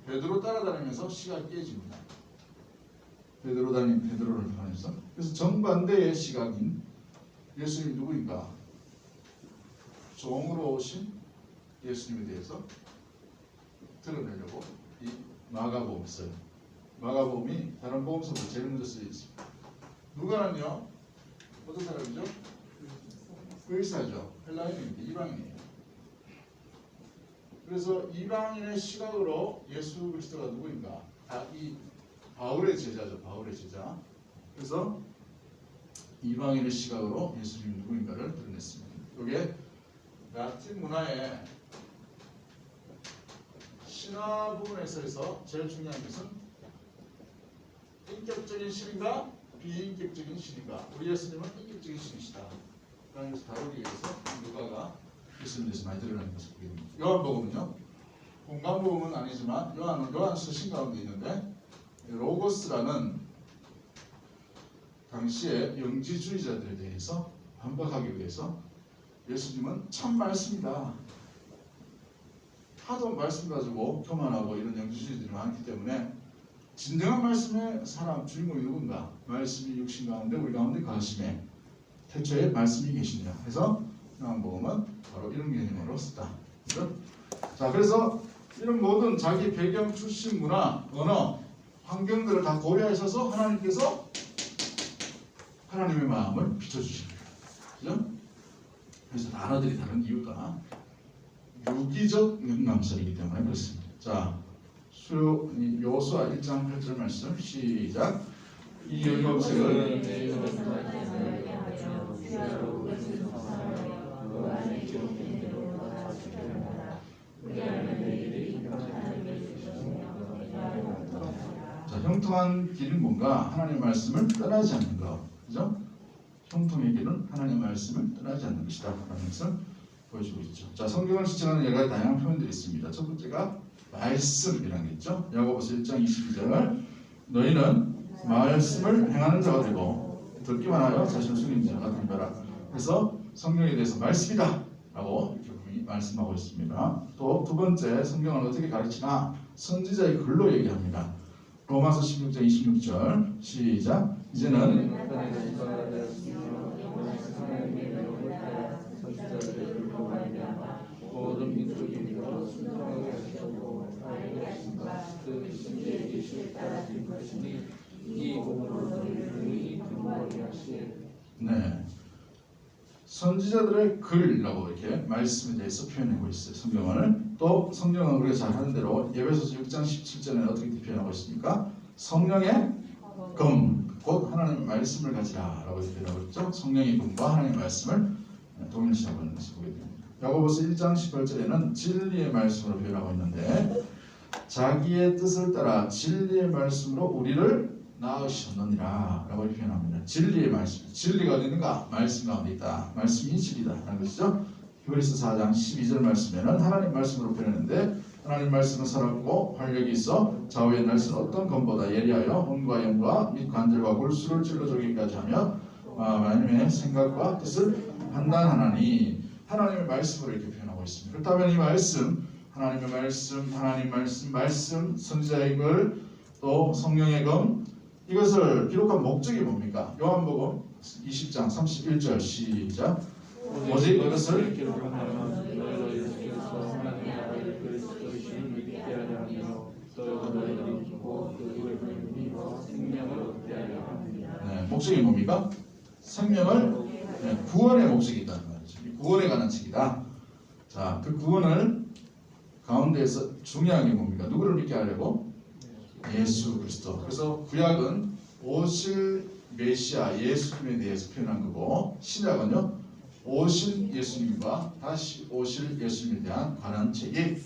베드로 따라다니면서 시각이 깨집니다. 베드로를 하면서. 그래서 정반대의 시각인 예수님이 누구인가? 종으로 오신 예수님에 대해서 드러내려고 이 마가복음을 써요. 마가복음이 다른 복음서보다 제일 먼저 쓰여 있습니다. 누가는요? 어떤 사람이죠? 의사죠. 헬라인인데 이방인이에요. 그래서 이방인의 시각으로 예수 그리스도가 누구인가? 이 바울의 제자죠. 바울의 제자. 그래서 이방인의 시각으로 예수님이 누구인가를 드러냈습니다. 이게 라틴 문화의 신화 부분에서 제일 중요한 것은 인격적인 신인가 비인격적인 신인가. 우리 예수님은 인격적인 신이시다. 라는 것을 다루기 위해서 누가가 예수님에 대해서 많이 드러나는 것을 보게 됩니다. 요한복음은요. 공간복음은 아니지만 요한 서신 가운데 있는데 로고스라는 당시에 영지주의자들에 대해서 반박하기 위해서 예수님은 참 말씀이다. 하도 말씀 가지고 교만하고 이런 영지주의들이 많기 때문에 진정한 말씀의 사람 주인공이 누군가? 말씀이 육신 가운데 우리 가운데 거하심에 태초에 말씀이 계시니라. 그래서 요한복음은 바로 이런 개념으로 썼다. 그렇죠? 자, 그래서 이런 모든 자기 배경, 출신, 문화, 언어, 환경들을 다 고려하셔서 하나님께서 하나님의 마음을 비춰주십니다. 그죠? 그래서 단어들이 다른 이유가 유기적 연감설이기 때문에 그렇습니다. 자, 요수아 1장 8절 말씀 시작. 이 연감설은 자, 형통한 길은 뭔가 하나님의 말씀을 떠나지 않는 것. 그죠? 형통의 길은 하나님의 말씀을 떠나지 않는 것이다. 라는 것을 보여주고 있죠. 자, 성경을 지칭하는 여러 가지 다양한 표현들이 있습니다. 첫 번째가 말씀이라는 게 있죠. 야고보서 1장 22절 너희는 말씀을 행하는 자가 되고 듣기만 하여 자신을 숨기는 자가 되라. 그래서 성경에 대해서 말씀이다 라고 이렇게 말씀하고 있습니다. 또 두 번째, 성경을 어떻게 가르치나 선지자의 글로 얘기합니다. 로마서 16장 26절 시작. 이제는 모든 민족이 믿어 순종하게 하시고 알겠습니다. 그 신비의 계시에 따라 된 것이니 이 공으로 너희를 능히 근거하게 하실. 네, 선지자들의 글이라고 이렇게 말씀에 대해서 표현하고 있어요. 성경을. 또 성경은 우리가 잘 하는 대로 에베소서 6장 17절에 어떻게 표현하고 있습니까? 성령의 검, 곧 하나님의 말씀을 가지라 라고 표현하고 있죠. 성령의 검과 하나님의 말씀을 동일시하고 있는 것을 보게 됩니다. 야고보서 1장 18절에는 진리의 말씀으로 표현하고 있는데 자기의 뜻을 따라 진리의 말씀으로 우리를 낳으셨느니라 라고 표현합니다. 진리의 말씀, 진리가 어디 있는가? 말씀 가운데 있다. 말씀이 진리다 라는 것이죠. 히브리서 4장 12절 말씀에는 하나님 말씀으로 표현했는데 하나님 말씀은 살았고 활력이 있어 좌우의 날선 어떤 검보다 예리하여 혼과 영과 및 관절과 골수를 찔러 조기까지 하며 하나님의 생각과 뜻을 판단하나니 하나님의 말씀으로 이렇게 표현하고 있습니다. 그렇다면 이 말씀, 하나님의 말씀, 하나님 말씀, 선지자의 글, 또 성령의 검, 이것을 기록한 목적이 뭡니까? 요한복음 20장 31절 시작. 오직 이것을 기록하면 너희로 예수께서 하나님의 아들 그리스도이심을 믿게 하려 하며 또 너희들이 죽고 그의 믿어 생명을 얻게 하려 합니다. 네, 목적이 뭡니까? 생명을 구원의 목적이 있다는 말이죠. 구원에 관한 책이다. 자, 그 구원을 가운데에서 중요한 게 뭡니까? 누구를 믿게 하려고? 예수 그리스도. 그래서 구약은 오실 메시아 예수님에 대해서 표현한 거고 신약은요 오실 예수님과 다시 오실 예수님에 대한 관한 책이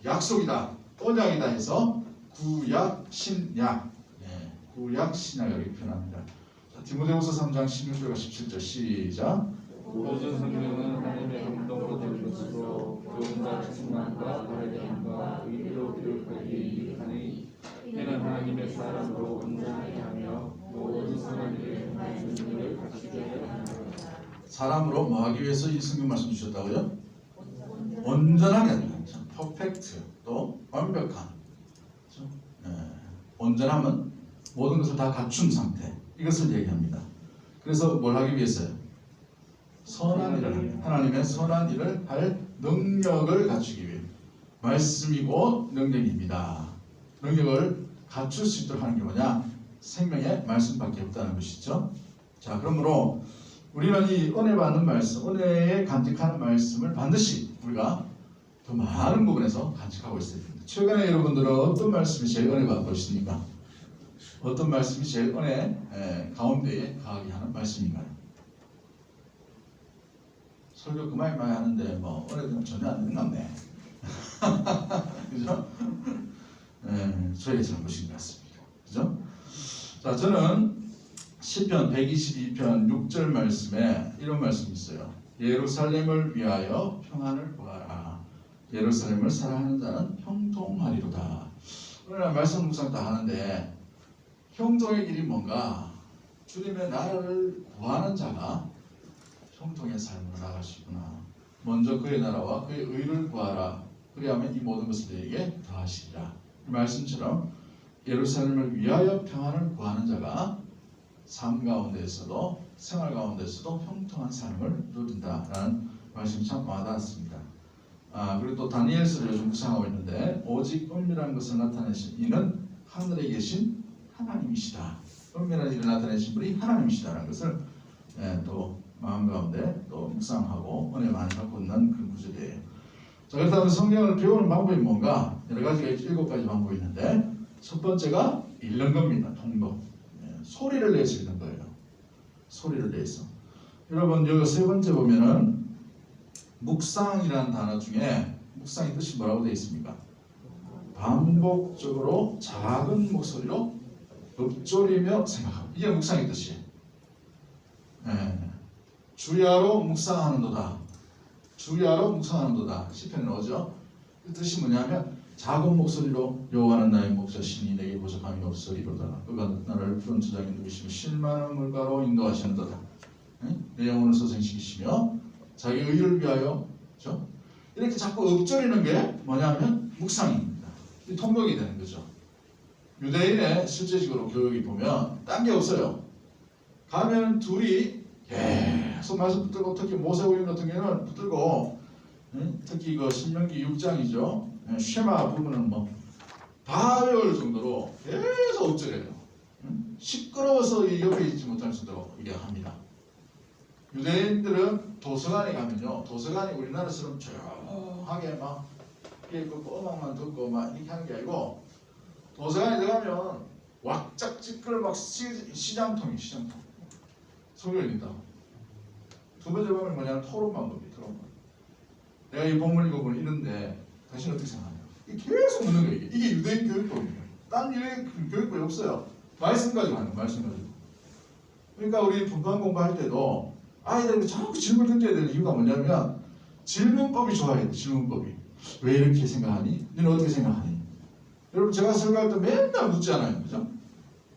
약속이다, 언약이다 해서 구약 신약, 구약 신약 이렇게 표현합니다. 자, 디모데후서 3장 16절과 17절 시작. 모든 성경은 하나님의 감동으로 된 것으로 교훈과 책망과 바르게함과 의로 교육하기에 유익하니 이는 하나님의 사람으로 온전하게 하며 모든 선한 일에 행하는 능력을 갖추게 합니다. 사람으로 뭐 하기 위해서 이 성경 말씀 주셨다고요? 온전하게 한다. 퍼펙트, 또 완벽한. 온전함은 모든 것을 다 갖춘 상태. 이것을 얘기합니다. 그래서 뭘 하기 위해서요? 선한 일을 합니다. 하나님의 선한 일을 할 능력을 갖추기 위해. 말씀이 곧 능력입니다. 능력을 갖출 수 있도록 하는 게 뭐냐? 생명의 말씀밖에 없다는 것이죠. 자, 그러므로 우리는 이 은혜 받는 말씀, 은혜에 간직하는 말씀을 반드시 우리가 더 많은 부분에서 간직하고 있어야 됩니다. 최근에 여러분들은 어떤 말씀이 제일 은혜 받고 있습니까? 어떤 말씀이 제일 은혜 가운데에 가하게 하는 말씀인가요? 설교 그만 하는데 뭐 은혜는 전혀 안 된다네. 그죠? 저희의 잘못인 것 같습니다. 그죠? 자, 저는 시편 122편 6절 말씀에 이런 말씀이 있어요. 예루살렘을 위하여 평안을 구하라. 예루살렘을 사랑하는 자는 형통하리로다. 오늘 말씀 묵상 다 하는데 형통의 길이 뭔가? 주님의 나라를 구하는 자가 형통의 삶으로 나갈 수 있구나. 먼저 그의 나라와 그의 의를 구하라. 그리하면 이 모든 것을 너에게 더하시리라. 이 말씀처럼 예루살렘을 위하여 평안을 구하는 자가 삶 가운데서도 생활 가운데서도 형통한 삶을 누린다라는 말씀이 참 와닿았습니다. 그리고 또 다니엘서를 요즘 묵상하고 있는데 오직 은밀한 것을 나타내신 이는 하늘에 계신 하나님이시다. 은밀한 일을 나타내신 분이 하나님이시다라는 것을 또 마음 가운데 또 묵상하고 은혜 많이 받고 있는 그런 구절이에요. 자, 그렇다면 성경을 배우는 방법이 뭔가? 여러 가지가 7가지 방법이 있는데 첫 번째가 읽는 겁니다. 통독. 소리를 내서 읽는 거예요. 소리를 내서. 여러분 여기 세 번째 보면은 묵상이라는 단어 중에 묵상의 뜻이 뭐라고 되어 있습니까? 반복적으로 작은 목소리로 읊조리며 생각하고, 이게 묵상의 뜻이에요. 주야로 묵상하는도다. 주야로 묵상하는도다. 시편에 나오죠. 그 뜻이 뭐냐면 작은 목소리로 여호와는 나의 목자시니 내게 부족함이 없으리로다. 그가 나를 푸른 저장에 누이시며 실만한 물가로 인도하시는도다. 내 영혼을 소생시키시며 자기 의를 위하여, 그렇죠? 이렇게 자꾸 읊조리는 게 뭐냐면 묵상입니다. 통독이 되는 거죠. 유대인의 실제적으로 교육이 보면 딴 게 없어요. 가면 둘이 계속 말씀 붙들고, 특히 모세오경 같은 경우는 붙들고, 특히 그 신명기 6장이죠. 쉐마 부분은 뭐 다 외울 정도로 계속 읊조려요. 시끄러워서 이 옆에 있지 못할 정도로 이게 합니다. 유대인들은 도서관에 가면요, 도서관이 우리나라처럼 조용하게 막 이렇게 꼬막만 듣고 막 이렇게 하는 게 아니고, 도서관에 들어가면 왁짝지껄 막 시장통이 시장통 소리를 낸다. 두 번째 보면 뭐냐면 토론 방법이 토론 방법. 내가 이 본문 읽어보면 이런데 당신 어떻게 생각하냐? 이게 계속 묻는 거예요. 이게 유대인 교육법이에요. 딴 유대인 교육법이 없어요. 말씀 가지고 하는 거예요. 말씀 가지고. 그러니까 우리 분반 공부할 때도 아이들에게 자꾸 질문 던져야 되는 이유가 뭐냐면 질문법이 좋아야 돼. 질문법이. 왜 이렇게 생각하니? 너는 어떻게 생각하니? 여러분 제가 설교할 때 맨날 묻잖아요. 그죠?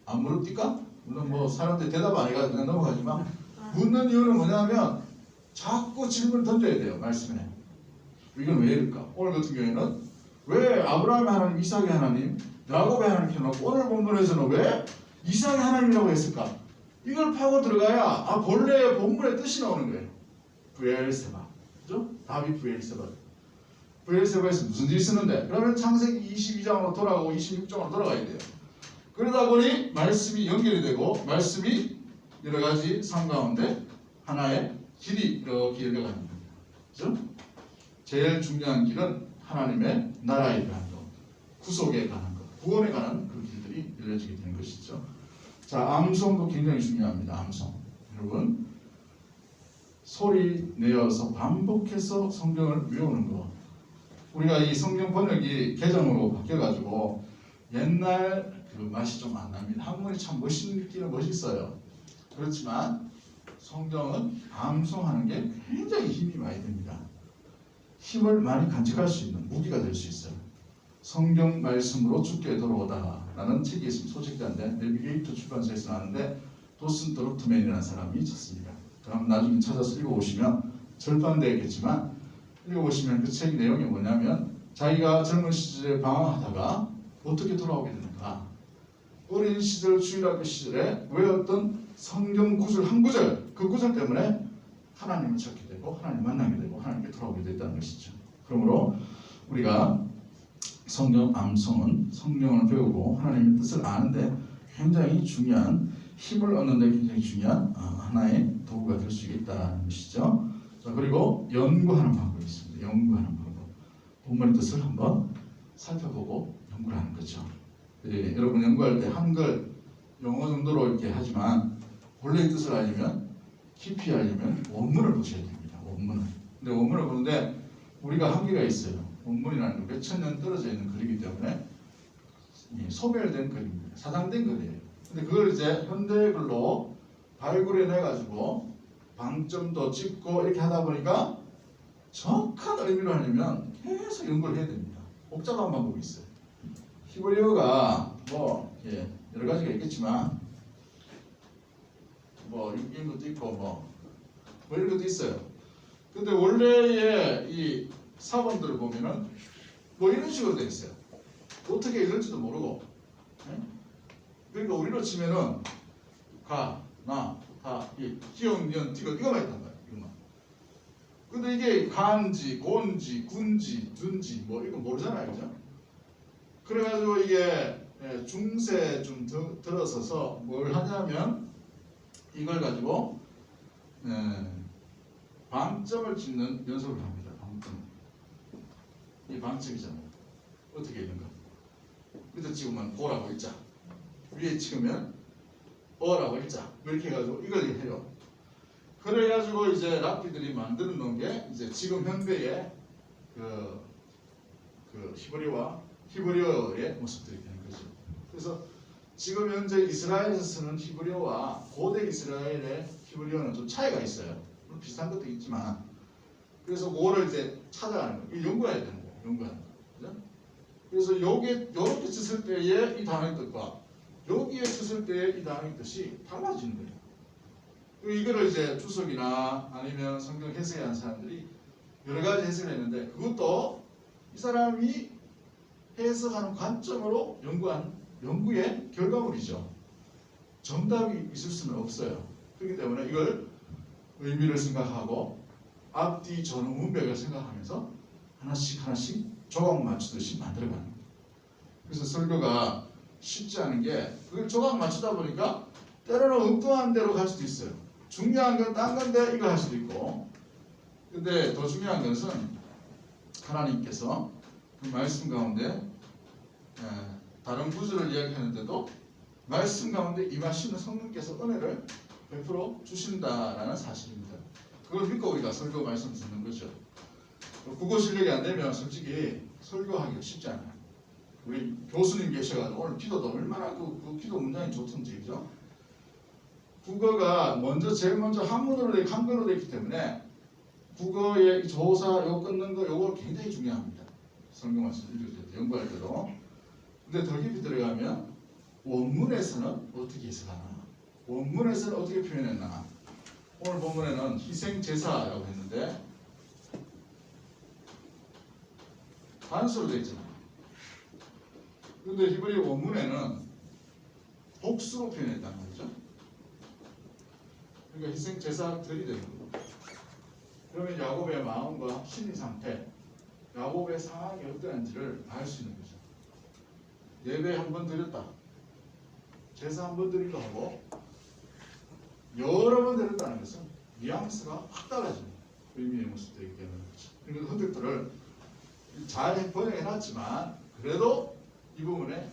안 물읍니까? 물론 뭐 사람들 대답 안 해가지고 그냥 넘어가지만 묻는 이유는 뭐냐면 자꾸 질문을 던져야 돼요. 말씀에. 이건 왜 이럴까? 오늘 같은 경우에는 왜 아브라함의 하나님, 이삭의 하나님, 야곱의 하나님 켜놓고 오늘 본문에서는 왜 이삭의 하나님이라고 했을까? 이걸 파고 들어가야 본래 본문의 뜻이 나오는 거예요. 브엘세바. 그죠? 다윗 브엘세바. 브엘세바에서 무슨 일이 있었는데? 그러면 창세기 22장으로 돌아가고 26장으로 돌아가야 돼요. 그러다 보니 말씀이 연결이 되고 말씀이 여러 가지 삶 가운데 하나의 길이 이렇게 열려가는 겁니다. 그죠? 제일 중요한 길은 하나님의 나라에 가는 것, 구속에 가는 것, 구원에 가는 그 길들이 열려지게 되는 것이죠. 자, 암송도 굉장히 중요합니다. 암송. 여러분, 소리 내어서 반복해서 성경을 외우는 거. 우리가 이 성경 번역이 개정으로 바뀌어가지고 옛날 그 맛이 좀 안 납니다. 한문이 참 멋있기는 멋있어요. 그렇지만 성경은 암송하는 게 굉장히 힘이 많이 됩니다. 힘을 많이 간직할 수 있는 무기가 될 수 있어요. 성경 말씀으로 주께 돌아오다라는 책이 있습니다. 소책자인데 내비게이터 출판사에서 나왔는데 도슨 드루트맨이라는 사람이 썼습니다. 그럼 나중에 찾아서 읽어보시면 절판되겠지만 읽어보시면 그 책 내용이 뭐냐면 자기가 젊은 시절에 방황하다가 어떻게 돌아오게 되는가, 어린 시절 주일학교 시절에 외웠던 성경 구절 한 구절, 그 구절 때문에 하나님을 찾게 되고 하나님 만나게 되고 하나님께 돌아오게 됐다는 것이죠. 그러므로 우리가 성경 암송은 성경을 배우고 하나님의 뜻을 아는데 굉장히 중요한, 힘을 얻는 데 굉장히 중요한 하나의 도구가 될 수 있다는 것이죠. 자, 그리고 연구하는 방법이 있습니다. 연구하는 방법. 본문의 뜻을 한번 살펴보고 연구를 하는 거죠. 여러분 연구할 때 한글 영어 정도로 이렇게 하지만 본래의 뜻을 알려면, 깊이 알려면 원문을 보셔야 됩니다. 원문을. 근데 원문을 보는데 우리가 한계가 있어요. 원문이라는 건 몇천 년 떨어져 있는 글이기 때문에 소멸된 글입니다. 사장된 글이에요. 근데 그걸 이제 현대글로 발굴해내 가지고 방점도 찍고 이렇게 하다 보니까 정확한 의미를 하려면 계속 연구를 해야 됩니다. 복잡한 방법이 있어요. 히브리어가 뭐 여러 가지가 있겠지만 뭐 육인 것도 있고 뭐 이런 것도 있어요. 근데 원래의 이 사본들을 보면은 뭐 이런 식으로 돼 있어요. 어떻게 읽을지도 모르고. 그러니까 우리로 치면은 가, 다 기역, 년, 디귿 이거만 있단 말이야. 이거만. 근데 이게 간지, 곤지, 군지, 둔지 뭐 이거 모르잖아요, 그죠? 그래가지고 이게 중세 좀 들어서서 뭘 하냐면 이걸 가지고 방점을 찍는 연습을 합니다. 방점. 이 방점이잖아요. 어떻게 있는가? 밑에 찍으면 오라고 읽자. 위에 찍으면 어라고 읽자. 이렇게 해가지고 이걸 해요. 그래가지고 이제 랍비들이 만들어 놓은 게 이제 지금 현대의 그 히브리어의 모습들이 되는 거죠. 그래서 지금 현재 이스라엘에서 쓰는 히브리어와 고대 이스라엘의 히브리어는 좀 차이가 있어요. 물론 비슷한 것도 있지만 그래서 그거를 이제 찾아가는 거예요. 연구해야 되는 거예요. 연구하는 거예요. 그죠? 그래서 요렇게 쓰을 때의 이 단어의 뜻과 여기에 쓰을 때의 이 단어의 뜻이 달라지는 거예요. 이거를 이제 주석이나 아니면 성경 해석한 사람들이 여러 가지 해석을 했는데 그것도 이 사람이 해석하는 관점으로 연구한 연구의 결과물이죠. 정답이 있을 수는 없어요. 그렇기 때문에 이걸 의미를 생각하고 앞뒤 전후 문맥을 생각하면서 하나씩 조각 맞추듯이 만들어가는 거예요. 그래서 설교가 쉽지 않은 게 그걸 조각 맞추다 보니까 때로는 엉뚱한 데로 갈 수도 있어요. 중요한 건 딴 건데 이거 할 수도 있고. 근데 더 중요한 것은 하나님께서 그 말씀 가운데 다른 구절을 이야기하는데도 말씀 가운데 임하시는 성령께서 은혜를 베풀어 주신다라는 사실입니다. 그걸 믿고 우리가 설교 말씀 듣는 거죠. 국어 실력이 안 되면 솔직히 설교하기가 쉽지 않아요. 우리 교수님 계셔가지고 오늘 기도도 얼마나 그 기도 문장이 좋던지, 그죠? 국어가 제일 먼저 한글로 되어 있기 때문에 국어의 조사, 요 끊는 거, 요거 굉장히 중요합니다. 성경 말씀 읽을 때, 연구할 때도. 근데 더 깊이 들어가면 원문에서는 어떻게 해석하나? 원문에서는 어떻게 표현했나? 오늘 본문에는 희생제사라고 했는데 단수로 되어 있잖아요. 그런데 히브리 원문에는 복수로 표현했다는 거죠. 그러니까 희생제사들이 되는 거예요. 그러면 야곱의 마음과 심리 상태, 야곱의 상황이 어떠한지를 알 수 있는 거죠. 예배 한 번 드렸다. 제사 한 번 드리기도 하고 여러 번 드렸다는 것은 뉘앙스가 확 달라지는 의미의 모습들이기 때문에 그렇죠. 그러니까 흔적들을 잘 번역해놨지만 그래도 이 부분에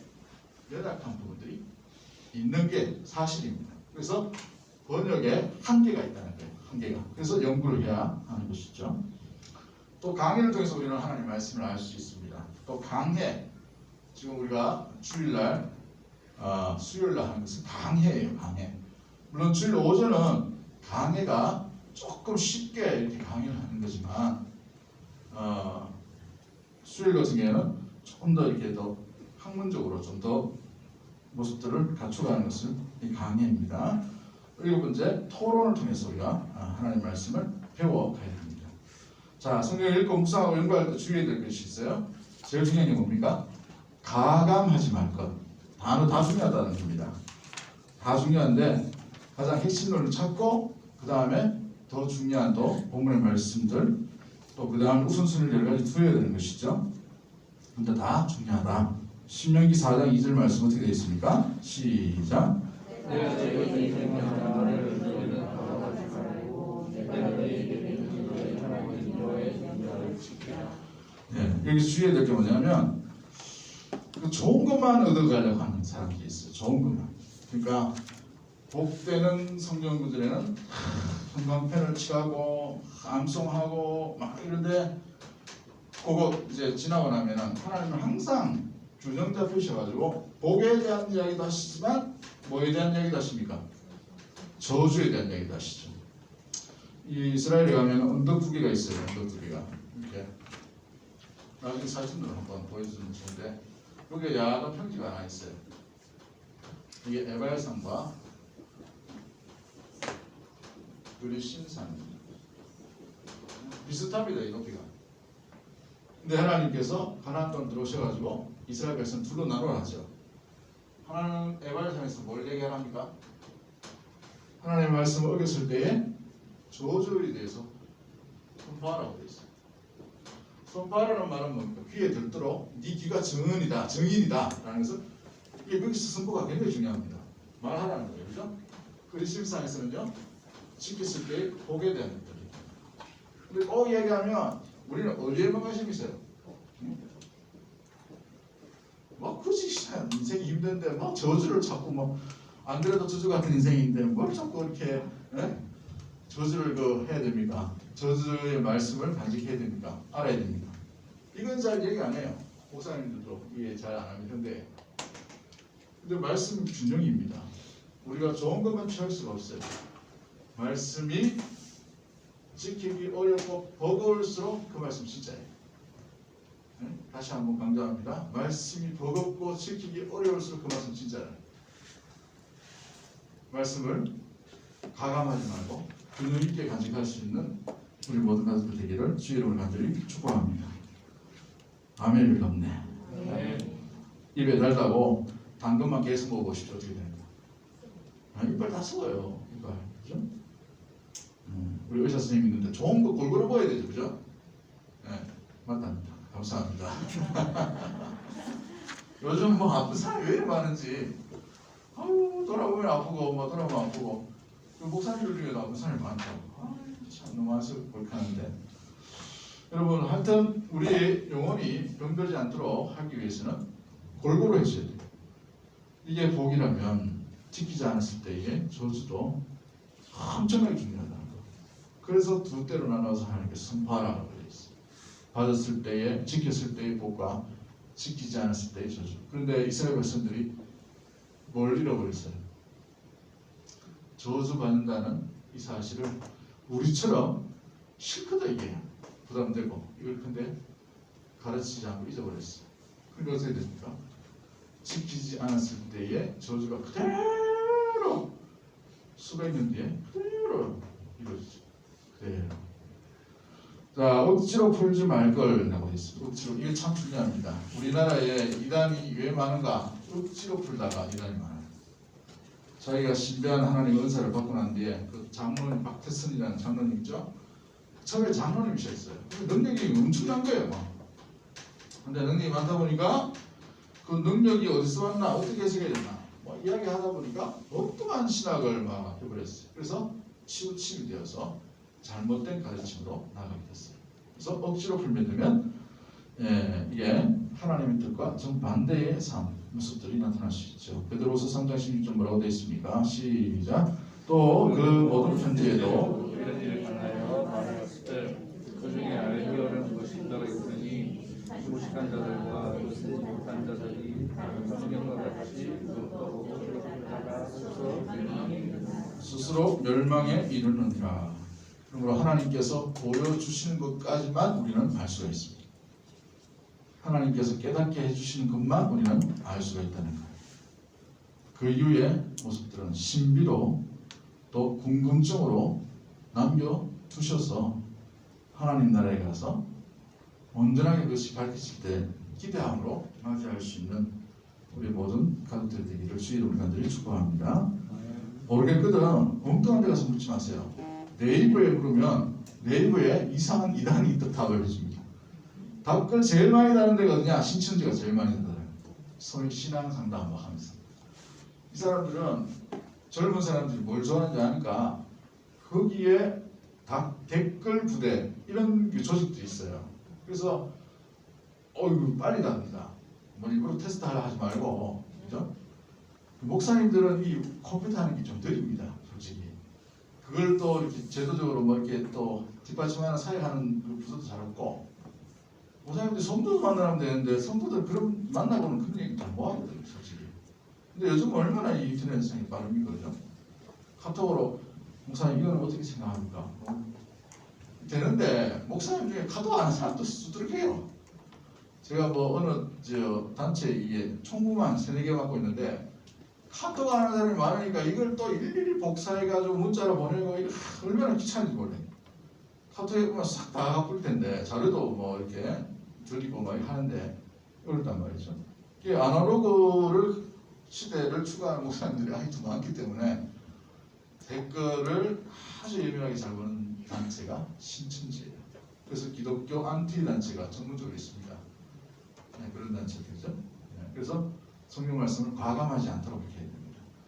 연약한 부분들이 있는 게 사실입니다. 그래서 번역에 한계가 있다는 거예요. 한계가. 그래서 연구를 해야 하는 것이죠. 또 강해를 통해서 우리는 하나님 말씀을 알 수 있습니다. 또 강해, 지금 우리가 주일날, 수요일날 하는 것은 강해예요. 강해. 물론 주일 오전은 강해가 조금 쉽게 이렇게 강의를 하는 거지만 수요일 같은 경우에는 조금 더 이렇게 더 학문적으로 좀 더 모습들을 갖춰가는 것을 이 강해입니다. 일곱 번째, 토론을 통해서 우리가 하나님 말씀을 배워가야 됩니다. 자, 성경을 읽고 묵상하고 연구할 때 주의해야 될 것이 있어요. 제일 중요한 게 뭡니까? 가감하지 말 것. 단어 다 중요하다는 겁니다. 다 중요한데 가장 핵심론을 찾고 그 다음에 더 중요한 또 본문의 말씀들 또 그 다음 우선순위를 여러 가지 두어야 되는 것이죠. 근데 다 중요하다. 신명기 4장 2절 말씀 어떻게 되어 있습니까? 시작. 내가 너희에게 명령한 나를 너희는 바라보지 말고 내가 너희에게 명령한 너희 하나님 여호와의 명령을 지키라. 네, 여기서 주의해야 될 게 뭐냐면 그 좋은 것만 얻어가려고 하는 사람들이 있어요. 좋은 것만. 그러니까 복되는 성경 구절에는 형광펜을 칠하고 암송하고 막 이런데 그거 이제 지나고 나면은 하나님은 항상 균형 잡히셔가지고 복에 대한 이야기도 하시지만 뭐에 대한 이야기도 하십니까? 저주에 대한 이야기도 하시죠. 이 이스라엘에 가면 언덕 두 개가 있어요. 언덕 두 개가 이렇게 나중에 사진으로 한번 보여주면 좋은데 여기에 야간 평지가 하나 있어요. 이게 에발산과 그리신산 비슷합니다. 이 높이가. 근데 하나님께서 가나안 땅 들어오셔가지고 이스라엘 백성 둘로 나눠놨죠. 하나는 에발산에서 뭘 얘기합니까? 하나님의 말씀을 어겼을 때에 저주에 대해서 선포하라고 되어 있어요. 선포하라는 말은 뭡니까? 귀에 들도록 네 귀가 증인이다 라는 것을 이게 거기서 선포가 굉장히 중요합니다. 말하라는 거예요. 그죠? 그 21장에서는요 지켰을 때 복에 대한 것들이. 근데 꼭 이야기하면 우리는 어디에만 관심이 있어요? 뭐 굳이 인생이 힘든데 뭐 저주를 자꾸 뭐 안 그래도 저주 같은 인생인데 뭘 자꾸 이렇게 저주를 해야 됩니까? 저주의 말씀을 간직해야 됩니까? 알아야 됩니까? 이건 잘 얘기 안 해요. 목사님들도 이해 잘 안 하는 현대. 근데 말씀 균형입니다. 우리가 좋은 것만 취할 수가 없어요. 말씀이 지키기 어렵고 버거울수록 그 말씀 진짜예요. 다시 한번 강조합니다. 말씀이 버겁고 지키기 어려울수록 그 말씀 진짜예요. 말씀을 가감하지 말고 균형 있게 간직할 수 있는 우리 모든 가족들 되기를 주의 이름으로 간절히 축복합니다. 아멘을 갚네. 입에 달다고 당근만 계속 먹어보십시오. 어떻게 됩니까? 이빨 다 썩어요. 이빨. 그죠? 우리 의사 선생님 있는데 좋은 거 골고루 먹어야 되죠. 그죠? 네, 맞답니다. 감사합니다. 요즘 뭐 아픈 사람이 왜 이렇게 많은지 돌아보면 아프고 뭐 돌아보면 아프고 목사님들 중에도 아픈 사람이 많다고. 참 너무 안쓰럽게 여러분 하여튼 우리의 영혼이 병들지 않도록 하기 위해서는 골고루 해줘야 돼요. 이게 복이라면 지키지 않았을 때의 저주도 엄청나게 중요하다는 거. 그래서 두 때로 나눠서 하나님께서 선포하라고 되어 있어요. 받았을 때의 지켰을 때의 복과 지키지 않았을 때의 저주. 그런데 이스라엘 백성들이 뭘 잃어버렸어요? 저주 받는다는 이 사실을 우리처럼 실컷 이게 부담되고 이걸 근데 가르치지 않고 잊어버렸어요. 그러니까 어떻게 됩니까? 지키지 않았을 때의 저주가 그대로 수백 년 뒤에 그대로 이루어지죠. 그대로. 자, 억지로 풀지 말걸 라고 했습니다. 억지로. 이게 참 중요합니다. 우리나라에 이단이 왜 많은가? 억지로 풀다가 이단이 많아요. 자기가 신비한 하나님의 은사를 받고 난 뒤에 그 장로님 박태선이라는 장로님 있죠? 처음에 장로님이셨어요. 능력이 엄청난 거예요. 근데 능력이 많다 보니까 그 능력이 어디서 왔나 어떻게 해석해야 되나 이야기하다 보니까 엉뚱한 신학을 막 해버렸어요. 그래서 치우침이 되어서 잘못된 가르침으로 나가게 됐어요. 그래서 억지로 풀면 되면 이게 하나님의 뜻과 정반대의 모습들이 나타날 수 있죠. 베드로후서 3장 16절 뭐라고 되어 있습니까? 시작. 또 그 모든 편지에도 이런 일을 당하여 말하였을 때 그 중에 알기 어려운 것이 따로 있으니 무식한 자들과 듣지 못한 자들이 성경과 같이 듣고 들었다가 스스로 멸망에 이르느니라. 그러므로 하나님께서 보여주시는 것까지만 우리는 알 수가 있습니다. 하나님께서 깨닫게 해주시는 것만 우리는 알 수가 있다는 거예요. 그 이후의 모습들은 신비로 또 궁금증으로 남겨두셔서 하나님 나라에 가서 온전하게 그것이 밝혀질 때 기대함으로 맞이할 수 있는 우리 모든 가족들 되기를 주의 이름으로 간절히 축복합니다. 모르겠거든 엉뚱한 데 가서 묻지 마세요. 네이버에 물으면 네이버에 이상한 이단이 있다 답을 해줍니다. 답글 제일 많이 다는 데가 어디냐? 신천지가 제일 많이 다요. 소위 신앙 상담 막 하면서. 이 사람들은 젊은 사람들이 뭘 좋아하는지 아니까 거기에 댓글 부대 이런 조직도 있어요. 그래서 이거 빨리 답니다. 뭐 일부러 테스트하려 하지 말고, 그죠? 목사님들은 이 컴퓨터 하는 게 좀 느립니다, 솔직히. 그걸 또 이렇게 제도적으로 뭐 이렇게 또 뒷받침하는 사회하는 그 부서도 잘 없고, 목사님들 성도도 만나면 되는데 성도들 그런 만나고는 그런 얘기 잘 못하거든요, 솔직히. 근데 요즘 얼마나 이 인터넷 세상이 빠릅니까, 그죠? 카톡으로 목사님 이거는 어떻게 생각합니까? 되는데 목사님 중에 카톡 안 하는 사람도 수두룩해요. 제가 뭐 어느 단체 이게 총무만 3-4개 맡고 있는데 카톡 안 하는 사람이 많으니까 이걸 또 일일이 복사해가지고 문자로 보내고 이거 얼마나 귀찮은지 몰라요. 카톡에 보면 싹 다 바꿀 텐데 자료도 뭐 이렇게 드리고 막 하는데 어렵단 말이죠. 이게 아날로그를 시대를 추구하는 목사님들이 아직도 많기 때문에 댓글을 아주 예민하게 잘 보는 단체가 신천지예요. 그래서 기독교 안티 단체가 전문적으로 있습니다. 네, 그런 단체들이죠. 네, 그래서 성경 말씀을 과감하지 않도록 이렇게